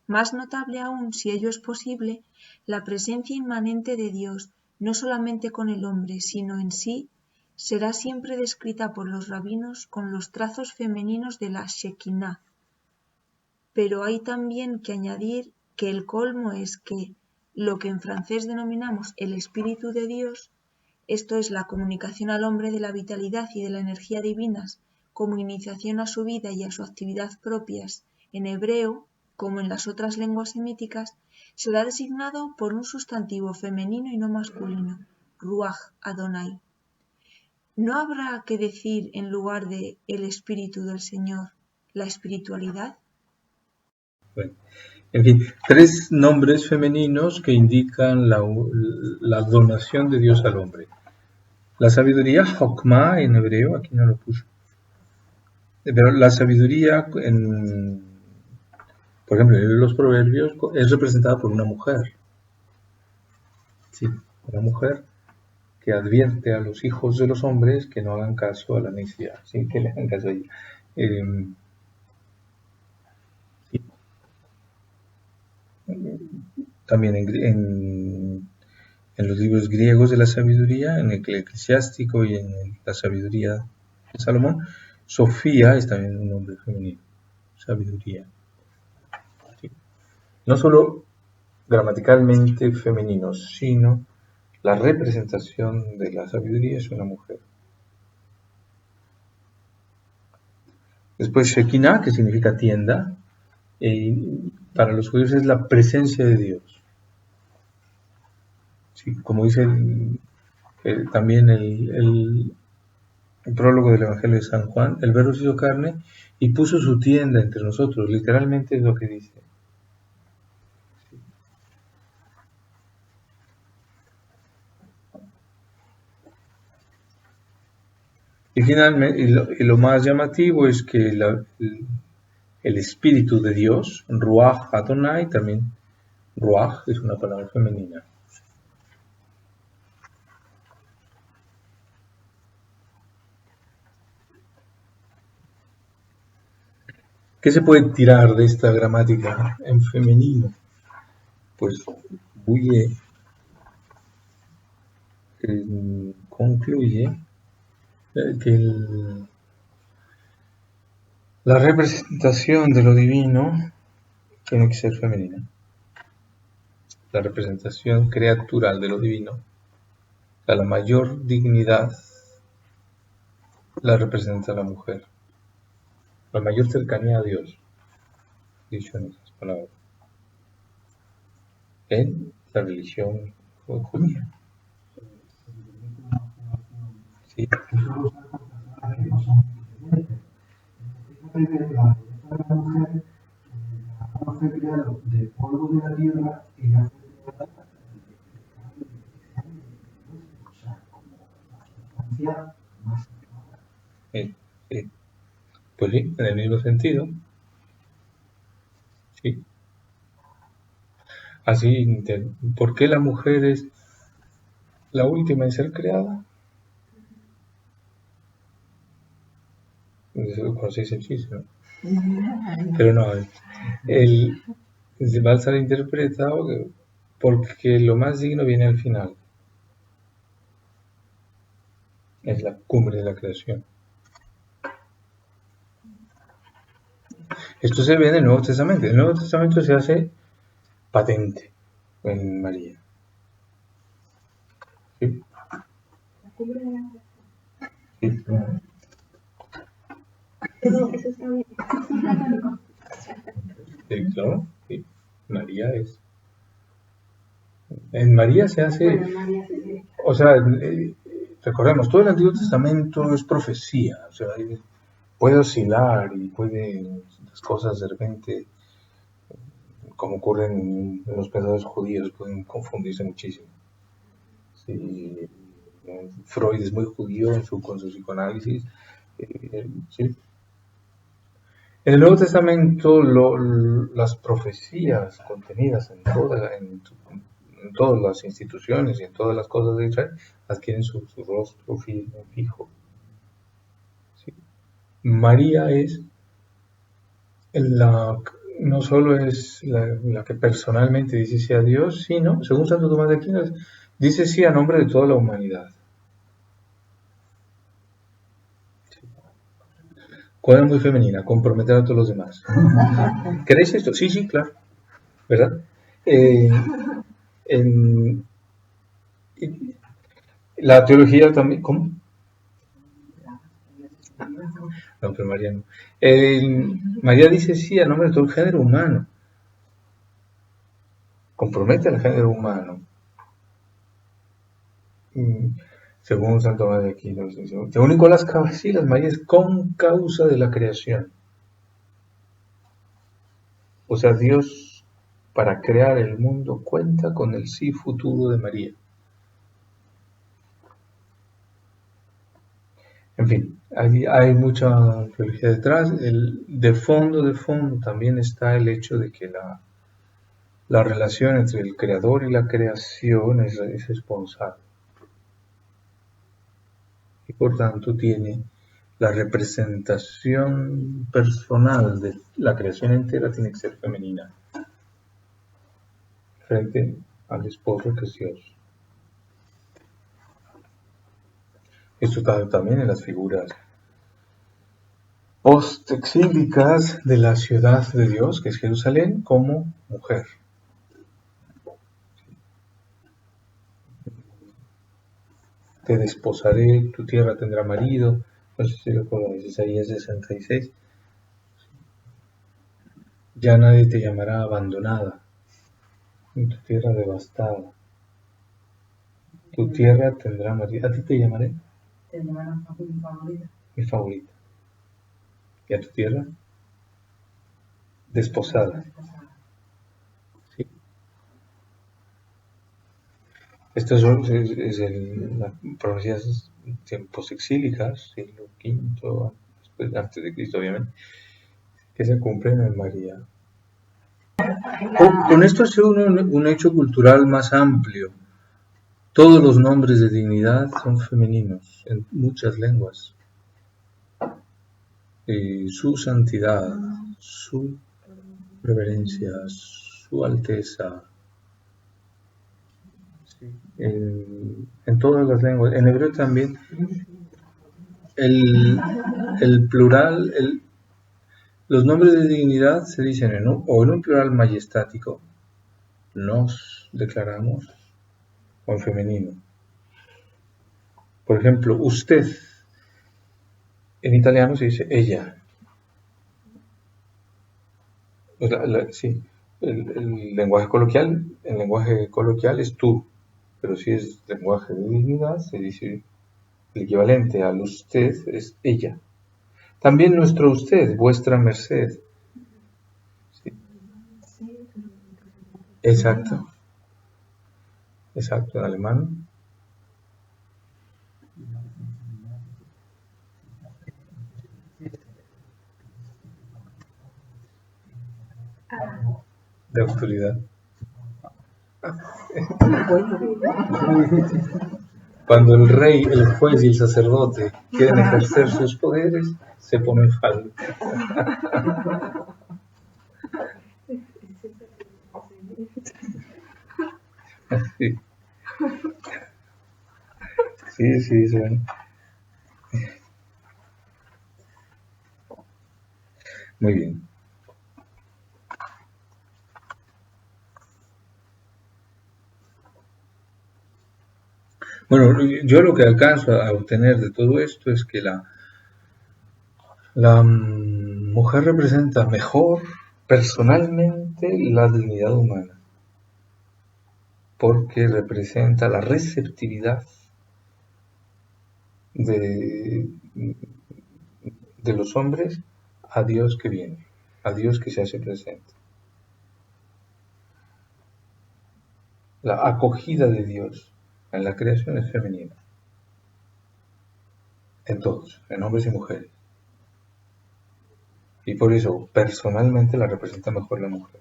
Más notable aún, si ello es posible, la presencia inmanente de Dios, no solamente con el hombre, sino en sí, será siempre descrita por los rabinos con los trazos femeninos de la Shekinah. Pero hay también que añadir que el colmo es que lo que en francés denominamos el Espíritu de Dios, esto es la comunicación al hombre de la vitalidad y de la energía divinas, como iniciación a su vida y a su actividad propias, en hebreo, como en las otras lenguas semíticas, será designado por un sustantivo femenino y no masculino, Ruach Adonai. ¿No habrá que decir en lugar de el Espíritu del Señor, la espiritualidad? Bueno, en fin, 3 nombres femeninos que indican la donación de Dios al hombre. La sabiduría, Hokmah en hebreo, aquí no lo puso. Pero la sabiduría, por ejemplo, en los proverbios, es representada por una mujer. Sí, una mujer que advierte a los hijos de los hombres que no hagan caso a la necia, ¿sí? Que le hagan caso a ella. Sí. También en los libros griegos de la sabiduría, en el eclesiástico y en la sabiduría de Salomón, Sofía es también un nombre femenino, sabiduría. ¿Sí? No solo gramaticalmente femeninos, sino la representación de la sabiduría es una mujer. Después Shekinah, que significa tienda, para los judíos es la presencia de Dios. Sí, como dice también el prólogo del Evangelio de San Juan, el Verbo se hizo carne y puso su tienda entre nosotros, literalmente es lo que dice. Y finalmente, y lo más llamativo es que el Espíritu de Dios, Ruach Adonai, también Ruach es una palabra femenina. ¿Qué se puede tirar de esta gramática en femenino? Pues Buye concluye que la representación de lo divino tiene que ser femenina. La representación creatural de lo divino, la mayor dignidad, la representa la mujer. La mayor cercanía a Dios, dicho en esas palabras, en la religión judía. Sí. La mujer fue creada del polvo de la tierra, ella fue creada o sea, como la sustancia más. Sí. Pues sí, en el mismo sentido. Sí. Así, ¿por qué la mujer es la última en ser creada? Cuando se dice el chiste, ¿no? Pero no, va a estar interpretado porque lo más digno viene al final. Es la cumbre de la creación. Esto se ve en el Nuevo Testamento. El Nuevo Testamento se hace patente en María. ¿Sí? La cumbre de la Sí. Eso está bien. Sí, claro, sí. María es. En María se hace. Bueno, María se tiene. O sea, recordemos, todo el Antiguo Testamento es profecía. O sea, puede oscilar y las cosas de repente, como ocurre en los pensadores judíos, pueden confundirse muchísimo. Sí, Freud es muy judío con su psicoanálisis. Sí. En el Nuevo Testamento, las profecías contenidas en todas las instituciones y en todas las cosas de Israel adquieren su rostro fijo. ¿Sí? María es no solo es la que personalmente dice sí a Dios, sino, según Santo Tomás de Aquino, dice sí a nombre de toda la humanidad. Cuadra muy femenina, comprometer a todos los demás. ¿Queréis esto? Sí, claro. ¿Verdad? La teología también, ¿cómo? No, pero María no. María dice sí a nombre de todo el género humano. Compromete al género humano. Según Santo Tomás de Aquino, según Nicolás Cabasilas, María es con causa de la creación. O sea, Dios, para crear el mundo, cuenta con el sí futuro de María. En fin, hay mucha teología detrás. De fondo también está el hecho de que la relación entre el creador y la creación es esponsal. Y por tanto tiene la representación personal de la creación entera tiene que ser femenina frente al esposo que es Dios. Esto está también en las figuras post-exílicas de la ciudad de Dios, que es Jerusalén, como mujer. Te desposaré, tu tierra tendrá marido. No sé si recuerdan, es Isaías 66. Ya nadie te llamará abandonada, en tu tierra devastada. Tu tierra tendrá marido. ¿A ti te llamaré? Te llamarán mi favorita. Mi favorita. ¿Y a tu tierra? Desposada. ¿Sí? Estas son las profecías tiempos exílicas, siglo V, antes de Cristo, obviamente, que se cumplen en María. Con esto se une un hecho cultural más amplio. Todos los nombres de dignidad son femeninos en muchas lenguas. Su santidad, su reverencia, su alteza, ¿sí? En todas las lenguas. En hebreo también el plural, los nombres de dignidad se dicen en un plural majestático, nos declaramos, o en femenino. Por ejemplo, usted, en italiano se dice ella. Sí, el lenguaje coloquial es tú, pero si es lenguaje de dignidad, se dice el equivalente al usted es ella. También nuestro usted, vuestra merced. Sí. Exacto, en alemán. De autoridad. Cuando el rey, el juez y el sacerdote quieren ejercer sus poderes, se ponen falda. Sí, bueno. Muy bien. Bueno, yo lo que alcanzo a obtener de todo esto es que la mujer representa mejor personalmente la dignidad humana, porque representa la receptividad de los hombres a Dios que viene, a Dios que se hace presente. La acogida de Dios en la creación es femenina, en todos, en hombres y mujeres. Y por eso, personalmente, la representa mejor la mujer.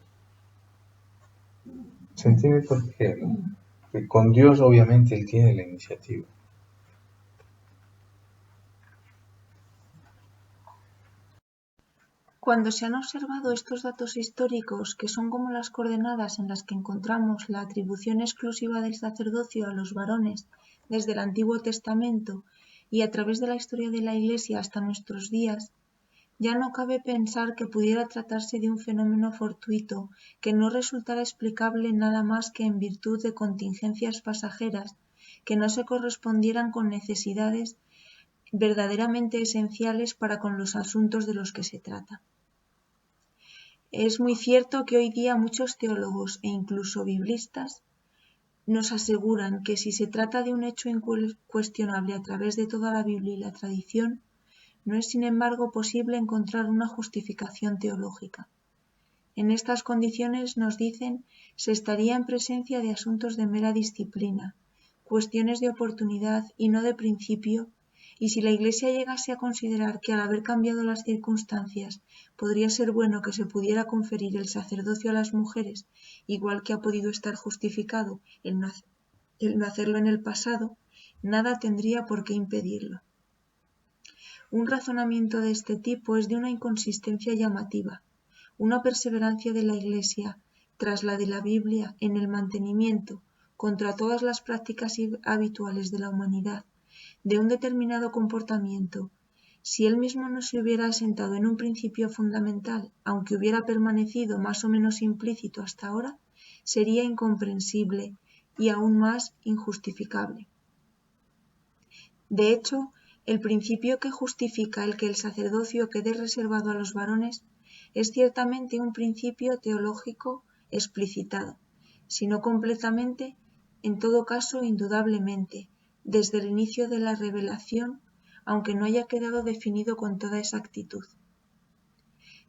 ¿Se entiende por qué? Que con Dios, obviamente, Él tiene la iniciativa. Cuando se han observado estos datos históricos, que son como las coordenadas en las que encontramos la atribución exclusiva del sacerdocio a los varones desde el Antiguo Testamento y a través de la historia de la Iglesia hasta nuestros días, ya no cabe pensar que pudiera tratarse de un fenómeno fortuito que no resultara explicable nada más que en virtud de contingencias pasajeras que no se correspondieran con necesidades verdaderamente esenciales para con los asuntos de los que se trata. Es muy cierto que hoy día muchos teólogos e incluso biblistas nos aseguran que si se trata de un hecho incuestionable a través de toda la Biblia y la tradición, no es sin embargo posible encontrar una justificación teológica. En estas condiciones, nos dicen, se estaría en presencia de asuntos de mera disciplina, cuestiones de oportunidad y no de principio, y si la Iglesia llegase a considerar que al haber cambiado las circunstancias podría ser bueno que se pudiera conferir el sacerdocio a las mujeres, igual que ha podido estar justificado el no hacerlo en el pasado, nada tendría por qué impedirlo. Un razonamiento de este tipo es de una inconsistencia llamativa, una perseverancia de la Iglesia tras la de la Biblia en el mantenimiento, contra todas las prácticas habituales de la humanidad, de un determinado comportamiento, si él mismo no se hubiera asentado en un principio fundamental, aunque hubiera permanecido más o menos implícito hasta ahora, sería incomprensible y aún más injustificable. De hecho, el principio que justifica el que el sacerdocio quede reservado a los varones es ciertamente un principio teológico explicitado, si no completamente, en todo caso indudablemente, desde el inicio de la revelación, aunque no haya quedado definido con toda exactitud.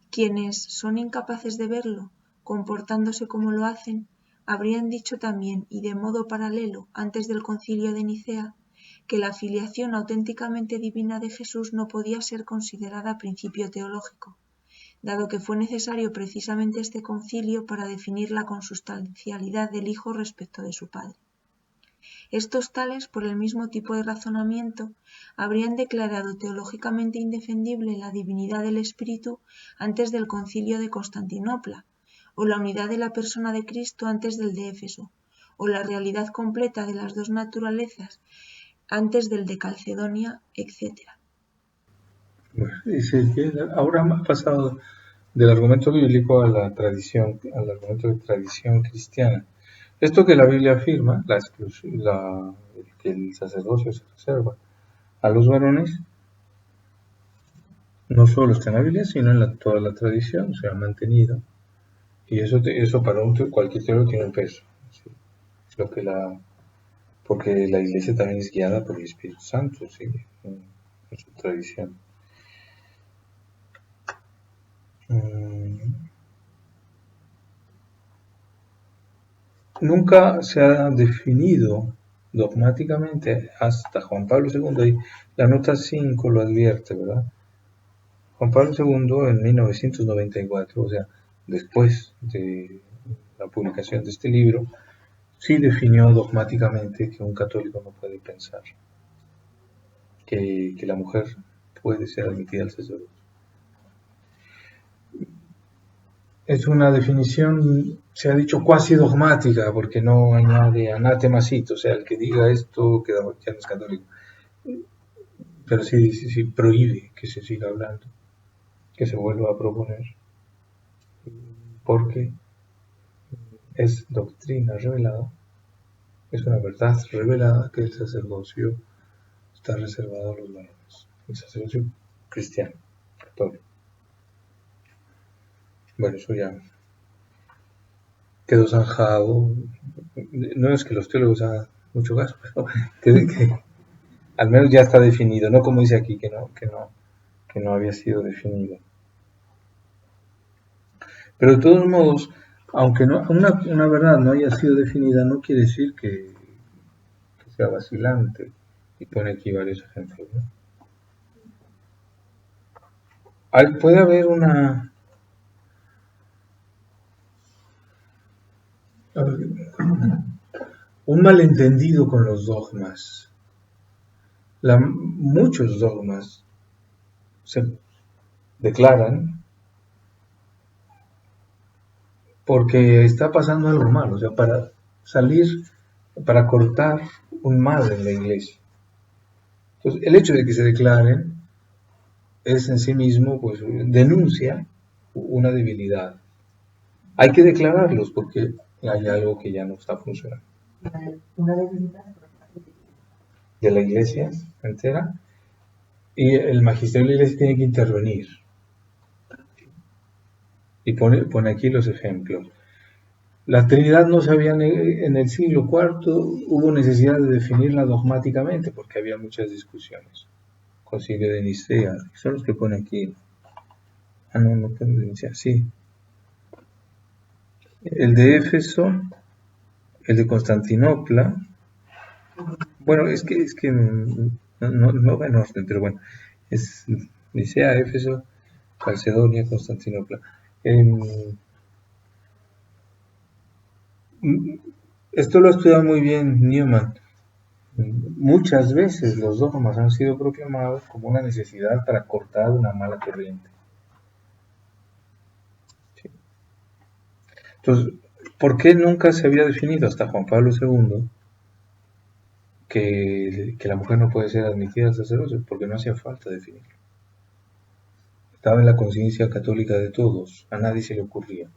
Quienes son incapaces de verlo, comportándose como lo hacen, habrían dicho también, y de modo paralelo, antes del Concilio de Nicea, que la filiación auténticamente divina de Jesús no podía ser considerada principio teológico, dado que fue necesario precisamente este concilio para definir la consustancialidad del Hijo respecto de su Padre. Estos tales, por el mismo tipo de razonamiento, habrían declarado teológicamente indefendible la divinidad del Espíritu antes del Concilio de Constantinopla, o la unidad de la persona de Cristo antes del de Éfeso, o la realidad completa de las dos naturalezas antes del de Calcedonia, etc. Bueno, dice que ahora ha pasado del argumento bíblico a la tradición, al argumento de tradición cristiana. Esto que la Biblia afirma, que el sacerdocio se reserva a los varones, no solo está en la Biblia, sino en toda la tradición, se ha mantenido. Y eso para cualquier teólogo tiene un peso. ¿Sí? Porque la Iglesia también es guiada por el Espíritu Santo, ¿sí? En su tradición. Nunca se ha definido dogmáticamente hasta Juan Pablo II, y la nota 5 lo advierte, ¿verdad? Juan Pablo II en 1994, o sea, después de la publicación de este libro, sí definió dogmáticamente que un católico no puede pensar que la mujer puede ser admitida al sacerdocio. Es una definición, se ha dicho cuasi dogmática, porque no añade anatemacito, o sea, el que diga esto ya no es católico. Pero sí prohíbe que se siga hablando, que se vuelva a proponer, porque es doctrina revelada, es una verdad revelada que el sacerdocio está reservado a los varones, el sacerdocio cristiano, católico. Bueno, eso ya quedó zanjado. No es que los teólogos hagan mucho caso, pero que al menos ya está definido, no como dice aquí que no había sido definido. Pero de todos modos, aunque una verdad no haya sido definida, no quiere decir que sea vacilante. Y pone aquí varios ejemplos, ¿no? Puede haber un malentendido con los dogmas. Muchos dogmas se declaran porque está pasando algo malo, o sea, para cortar un mal en la iglesia. Entonces, el hecho de que se declaren es en sí mismo, pues, denuncia una debilidad. Hay que declararlos porque hay algo que ya no está funcionando. Una debilidad, de la iglesia entera, y el magisterio de la iglesia tiene que intervenir. Y pone aquí los ejemplos. La Trinidad no sabía en el siglo IV, hubo necesidad de definirla dogmáticamente porque había muchas discusiones. Concilio de Nicea, son los que pone aquí. No tengo de Nicea, sí. El de Éfeso, el de Constantinopla. Bueno, es que no va en orden, pero bueno, es Nicea, Éfeso, Calcedonia, Constantinopla. Esto lo ha estudiado muy bien Newman. Muchas veces los dogmas han sido proclamados como una necesidad para cortar una mala corriente. ¿Sí? Entonces, ¿por qué nunca se había definido hasta Juan Pablo II que la mujer no puede ser admitida al sacerdocio? Porque no hacía falta definirlo. Estaba en la conciencia católica de todos, a nadie se le ocurría.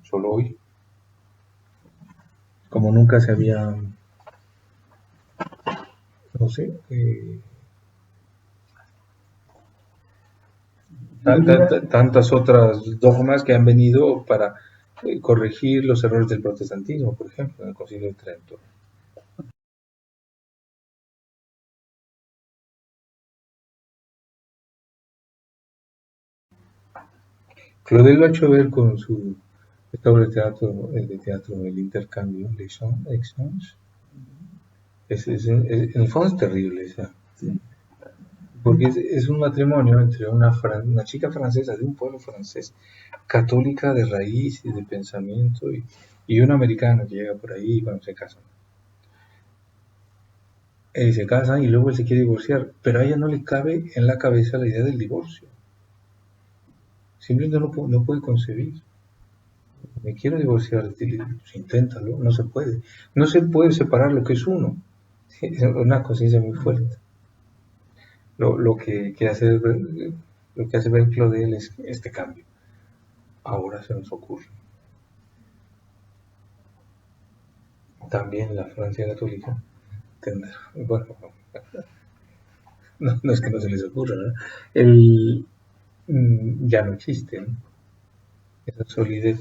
Solo hoy, como nunca se había, no sé, tantas otras dogmas que han venido para corregir los errores del protestantismo, por ejemplo, en el Concilio de Trento. Claudel lo ha hecho ver con esta obra de teatro, El intercambio, Les Exchanges. En el fondo es terrible esa. Sí. Porque es un matrimonio entre una chica francesa de un pueblo francés, católica de raíz y de pensamiento, y un americano que llega por ahí y cuando se casan. Se casan y luego él se quiere divorciar, pero a ella no le cabe en la cabeza la idea del divorcio. Simplemente no puede concebir. Me quiero divorciar, inténtalo, no se puede. No se puede separar lo que es uno. Es una conciencia muy fuerte. Lo que hace ver Claudel es este cambio. Ahora se nos ocurre. También la Francia católica tendrá, bueno, no es que no se les ocurra, ¿no? Ya no existe, ¿no? Esa solidez.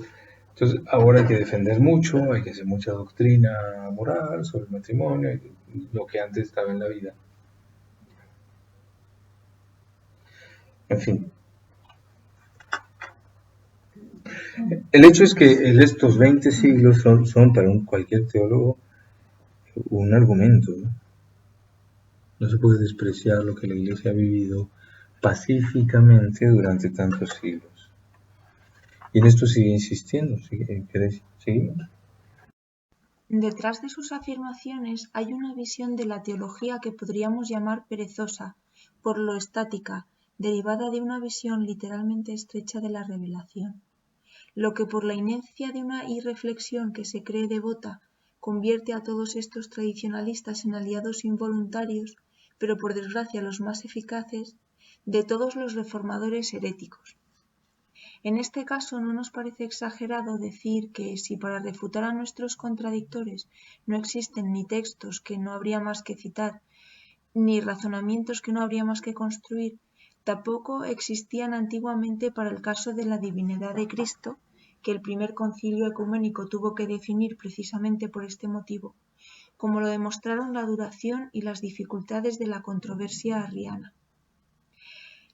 Entonces, ahora hay que defender mucho, hay que hacer mucha doctrina moral sobre el matrimonio, lo que antes estaba en la vida. En fin. El hecho es que estos 20 siglos son para cualquier teólogo un argumento, ¿no? No se puede despreciar lo que la Iglesia ha vivido pacíficamente durante tantos siglos. Y en esto sigue insistiendo. ¿Seguimos? Detrás de sus afirmaciones hay una visión de la teología que podríamos llamar perezosa, por lo estática, derivada de una visión literalmente estrecha de la revelación. Lo que por la inercia de una irreflexión que se cree devota convierte a todos estos tradicionalistas en aliados involuntarios, pero por desgracia los más eficaces, de todos los reformadores heréticos. En este caso no nos parece exagerado decir que si para refutar a nuestros contradictores no existen ni textos que no habría más que citar, ni razonamientos que no habría más que construir, tampoco existían antiguamente para el caso de la divinidad de Cristo, que el primer concilio ecuménico tuvo que definir precisamente por este motivo, como lo demostraron la duración y las dificultades de la controversia arriana.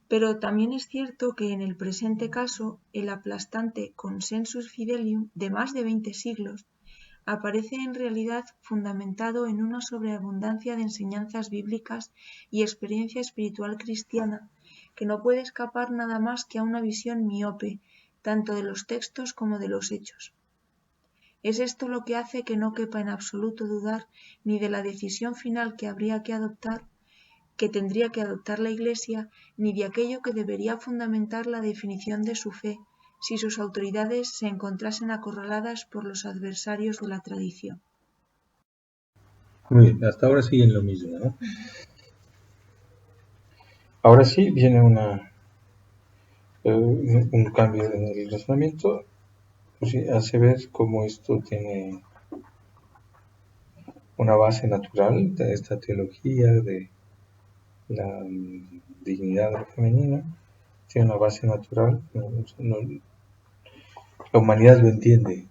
Pero también es cierto que en el presente caso el aplastante consensus fidelium de más de 20 siglos aparece en realidad fundamentado en una sobreabundancia de enseñanzas bíblicas y experiencia espiritual cristiana que no puede escapar nada más que a una visión miope, tanto de los textos como de los hechos. Es esto lo que hace que no quepa en absoluto dudar ni de la decisión final que tendría que adoptar la Iglesia, ni de aquello que debería fundamentar la definición de su fe, si sus autoridades se encontrasen acorraladas por los adversarios de la tradición. Muy bien, hasta ahora siguen lo mismo, ¿no? Ahora sí viene un cambio en el razonamiento, pues sí, hace ver cómo esto tiene una base natural de esta teología de la dignidad de lo femenino, tiene una base natural, la humanidad lo entiende,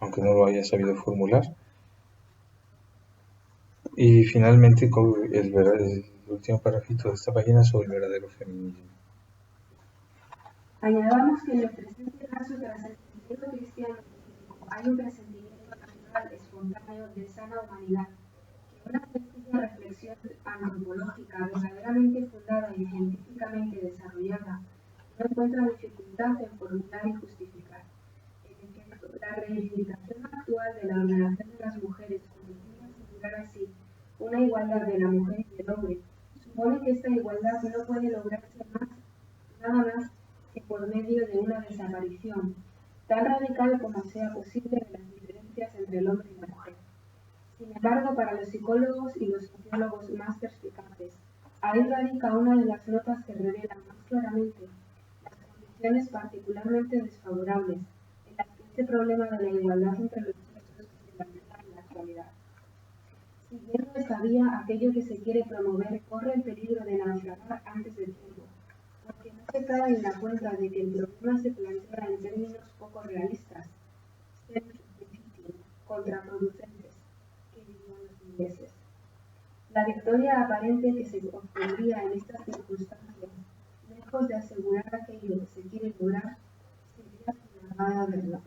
aunque no lo haya sabido formular. Y finalmente el último parrafito de esta página sobre el verdadero feminismo. Añadamos que en el presente caso, tras el sentido cristiano, hay un presentimiento natural, espontáneo, de sana humanidad, que una sencilla reflexión antropológica verdaderamente fundada y científicamente desarrollada no encuentra dificultad en formular y justificar. En efecto, la reivindicación actual de la ordenación de las mujeres con el fin de asegurar así una igualdad de la mujer y del hombre supone que esta igualdad no puede lograrse nada más que por medio de una desaparición, tan radical como sea posible, de las diferencias entre el hombre y la mujer. Sin embargo, para los psicólogos y los sociólogos más perspicaces, ahí radica una de las notas que revelan más claramente las condiciones particularmente desfavorables en las que este problema de la igualdad entre los sexos se lamenta en la actualidad. Siguiendo esta vía, aquello que se quiere promover corre el peligro de naufragar antes de tiempo, porque no se cae en la cuenta de que el problema se plantea en términos poco realistas, contraproducentes, que dirían los ingleses. La victoria aparente que se obtendría en estas circunstancias, lejos de asegurar aquello que se quiere lograr, sería una nada derrota.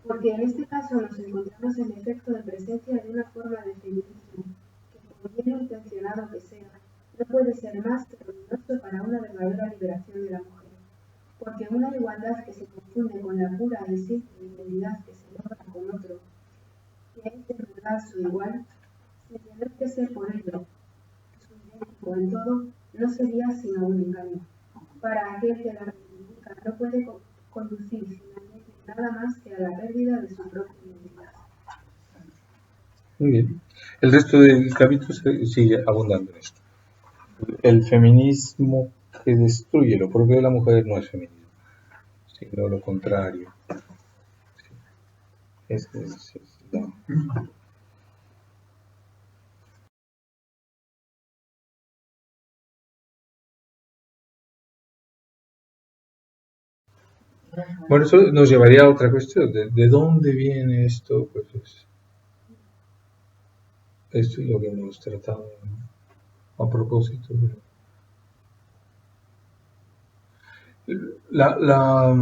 Porque en este caso nos encontramos en efecto de presencia de una forma de feminismo que, por bien intencionado que sea, no puede ser más que ruinoso para una verdadera liberación de la mujer. Porque una igualdad que se confunde con la pura y simple identidad que se logra con otro, que es de verdad su igual, sin tener que ser por ello su idéntico en todo, no sería sino un engaño. Para aquel que la reivindica no puede conducir finalmente nada más que a la pérdida de su propia identidad. Muy bien. El resto del capítulo sigue abundando en esto. El feminismo que destruye lo propio de la mujer no es feminismo, sino lo contrario. No. Bueno, eso nos llevaría a otra cuestión. ¿De dónde viene esto? Pues esto es lo que hemos tratado a propósito. La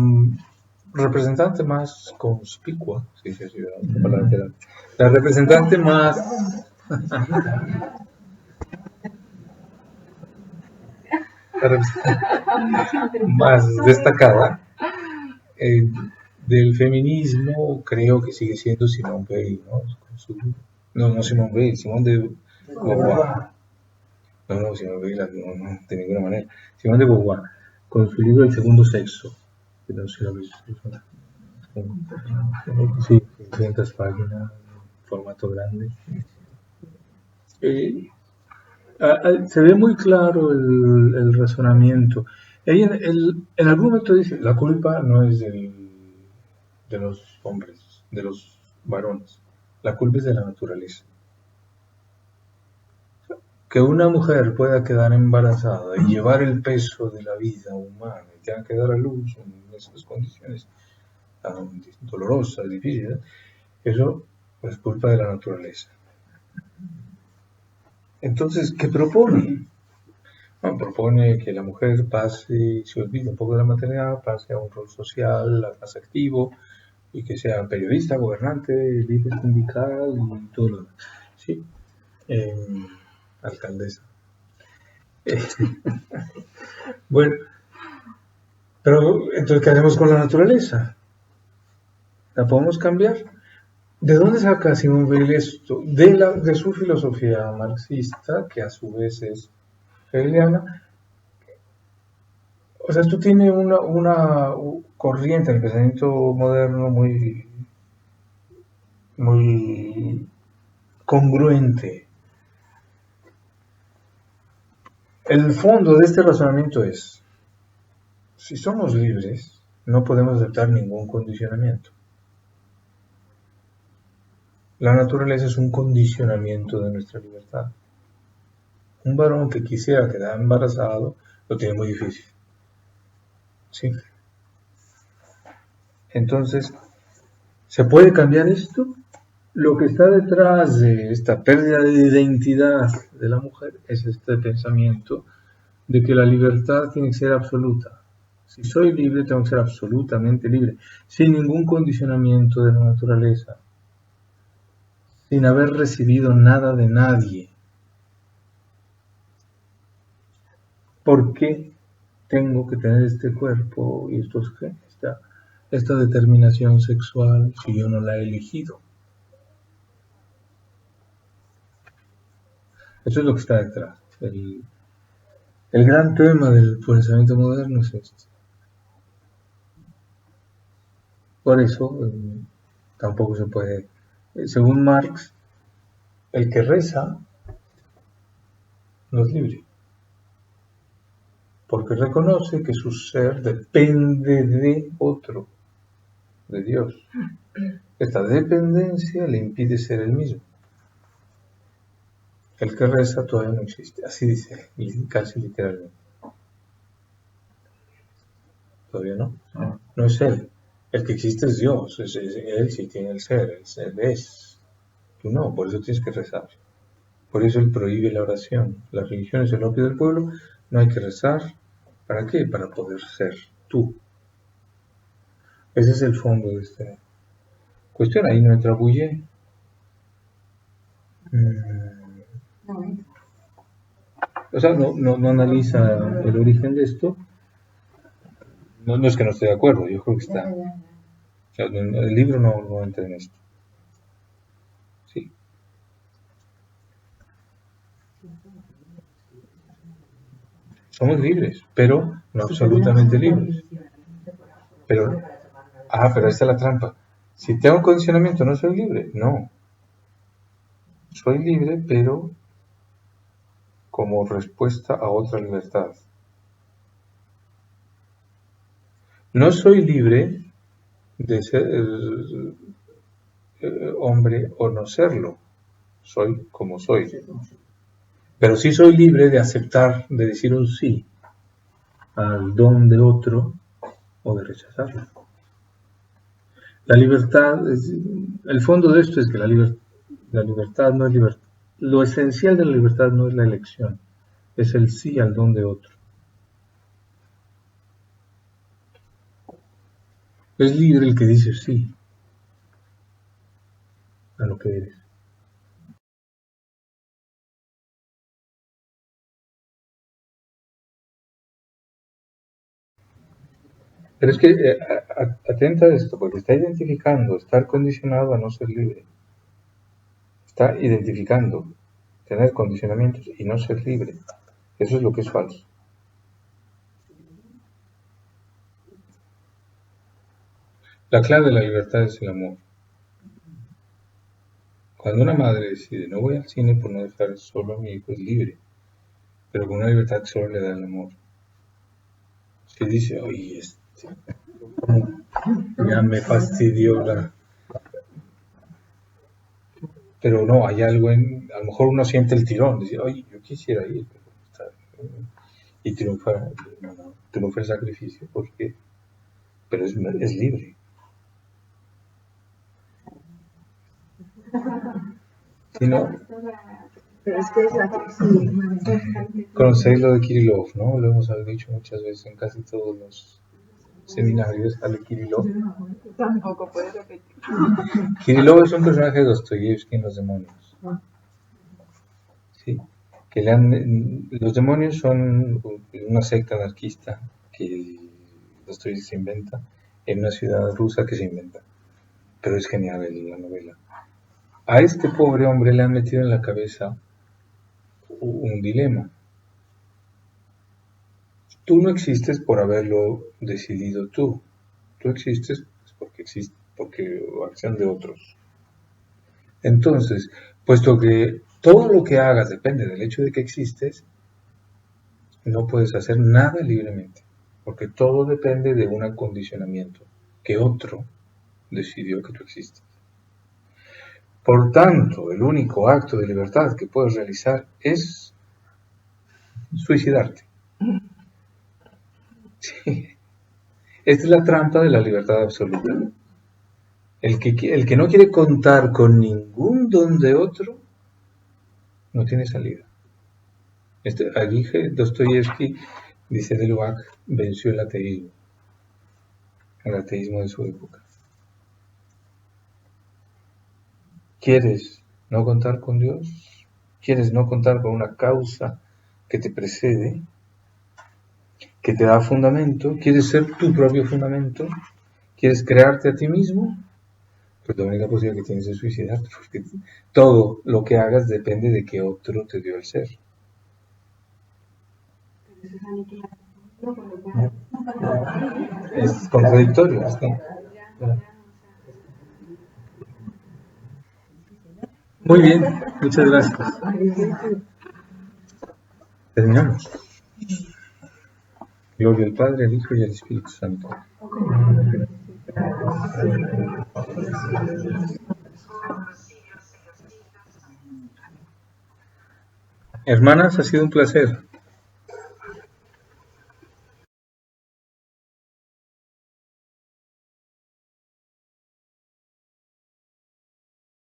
representante más conspicua, la representante más destacada del feminismo, creo que sigue siendo Simone Weil, ¿no? Simone Weil, Simone de Beauvoir. No, Simone Weil, no, de ninguna manera. Simone de Beauvoir, con su libro El segundo sexo, que no sé si lo habéis visto. Sí, 500 páginas, formato grande. Se ve muy claro el razonamiento. Ella en algún momento dice, la culpa no es de los hombres, de los varones, la culpa es de la naturaleza. Que una mujer pueda quedar embarazada y llevar el peso de la vida humana y tenga que dar a luz en esas condiciones tan dolorosas, difíciles, eso es culpa de la naturaleza. Entonces, ¿qué propone? Bueno, propone que la mujer pase, se olvide un poco de la maternidad, pase a un rol social más activo y que sea periodista, gobernante, líder sindical y todo lo demás. Sí, alcaldesa. Bueno, pero entonces, ¿qué hacemos con la naturaleza? ¿La podemos cambiar? ¿De dónde saca Simone Weil esto? De su filosofía marxista, que a su vez es hegeliana. O sea, esto tiene una corriente en el pensamiento moderno muy congruente. El fondo de este razonamiento es, si somos libres, no podemos aceptar ningún condicionamiento. La naturaleza es un condicionamiento de nuestra libertad. Un varón que quisiera quedar embarazado lo tiene muy difícil. ¿Sí? Entonces, ¿se puede cambiar esto? Lo que está detrás de esta pérdida de identidad de la mujer es este pensamiento de que la libertad tiene que ser absoluta. Si soy libre, tengo que ser absolutamente libre, sin ningún condicionamiento de la naturaleza, sin haber recibido nada de nadie. ¿Por qué tengo que tener este cuerpo y esta determinación sexual si yo no la he elegido? Eso es lo que está detrás. El gran tema del pensamiento moderno es este. Por eso tampoco se puede, según Marx, el que reza no es libre, porque reconoce que su ser depende de otro, de Dios. Esta dependencia le impide ser el mismo. El que reza todavía no existe, así dice, casi literalmente. Todavía no. No es él. El que existe es Dios, él sí tiene el ser, él es. Tú no, por eso tienes que rezar. Por eso él prohíbe la oración. La religión es el opio del pueblo, no hay que rezar. ¿Para qué? Para poder ser tú. Ese es el fondo de esta cuestión. Ahí no entra Bouyer. O sea, no analiza el origen de esto. No es que no esté de acuerdo, yo creo que está. O sea, el libro no entra en esto. Sí. Somos libres, pero no absolutamente libres. Pero esta es la trampa. Si tengo un condicionamiento, ¿no soy libre? No. Soy libre, pero como respuesta a otra libertad. No soy libre de ser hombre o no serlo. Soy como soy. Pero sí soy libre de aceptar, de decir un sí al don de otro o de rechazarlo. La libertad, el fondo de esto es que la libertad no es libertad. Lo esencial de la libertad no es la elección, es el sí al don de otro. Es libre el que dice sí a lo que eres. Pero es que atenta a esto, porque está identificando estar condicionado a no ser libre. Está identificando tener condicionamientos y no ser libre. Eso es lo que es falso. La clave de la libertad es el amor. Cuando una madre decide, no voy al cine por no dejar solo a mi hijo, es libre, pero con una libertad que solo le da el amor. Si dice, oye, ya me fastidió Pero no, hay algo a lo mejor uno siente el tirón, dice, oye, yo quisiera ir, y triunfa el sacrificio, porque pero es libre. Si no, Pero es que es la conocéis lo de Kirillov, ¿no? Lo hemos dicho muchas veces en casi todos los seminarios, sale Kirillov. Tampoco puedes repetir. Kirillov es un personaje de Dostoyevsky en Los demonios. Sí, que los demonios son una secta anarquista que Dostoyevsky se inventa en una ciudad rusa que se inventa. Pero es genial la novela. A este pobre hombre le han metido en la cabeza un dilema. Tú no existes por haberlo decidido tú. Tú existes porque acción de otros. Entonces, puesto que todo lo que hagas depende del hecho de que existes, no puedes hacer nada libremente, porque todo depende de un acondicionamiento que otro decidió que tú existes. Por tanto, el único acto de libertad que puedes realizar es suicidarte. Sí. Esta es la trampa de la libertad absoluta. El que no quiere contar con ningún don de otro, no tiene salida. Allí Dostoyevsky, dice Delubac, venció el ateísmo de su época. ¿Quieres no contar con Dios? ¿Quieres no contar con una causa que te precede, que te da fundamento? ¿Quieres ser tu propio fundamento? ¿Quieres crearte a ti mismo? Pues la única posibilidad que tienes es suicidarte, porque todo lo que hagas depende de que otro te dio el ser. Es contradictorio, ¿sí? Muy bien, muchas gracias. Terminamos. Gloria al Padre, al Hijo y al Espíritu Santo. Hermanas, ha sido un placer.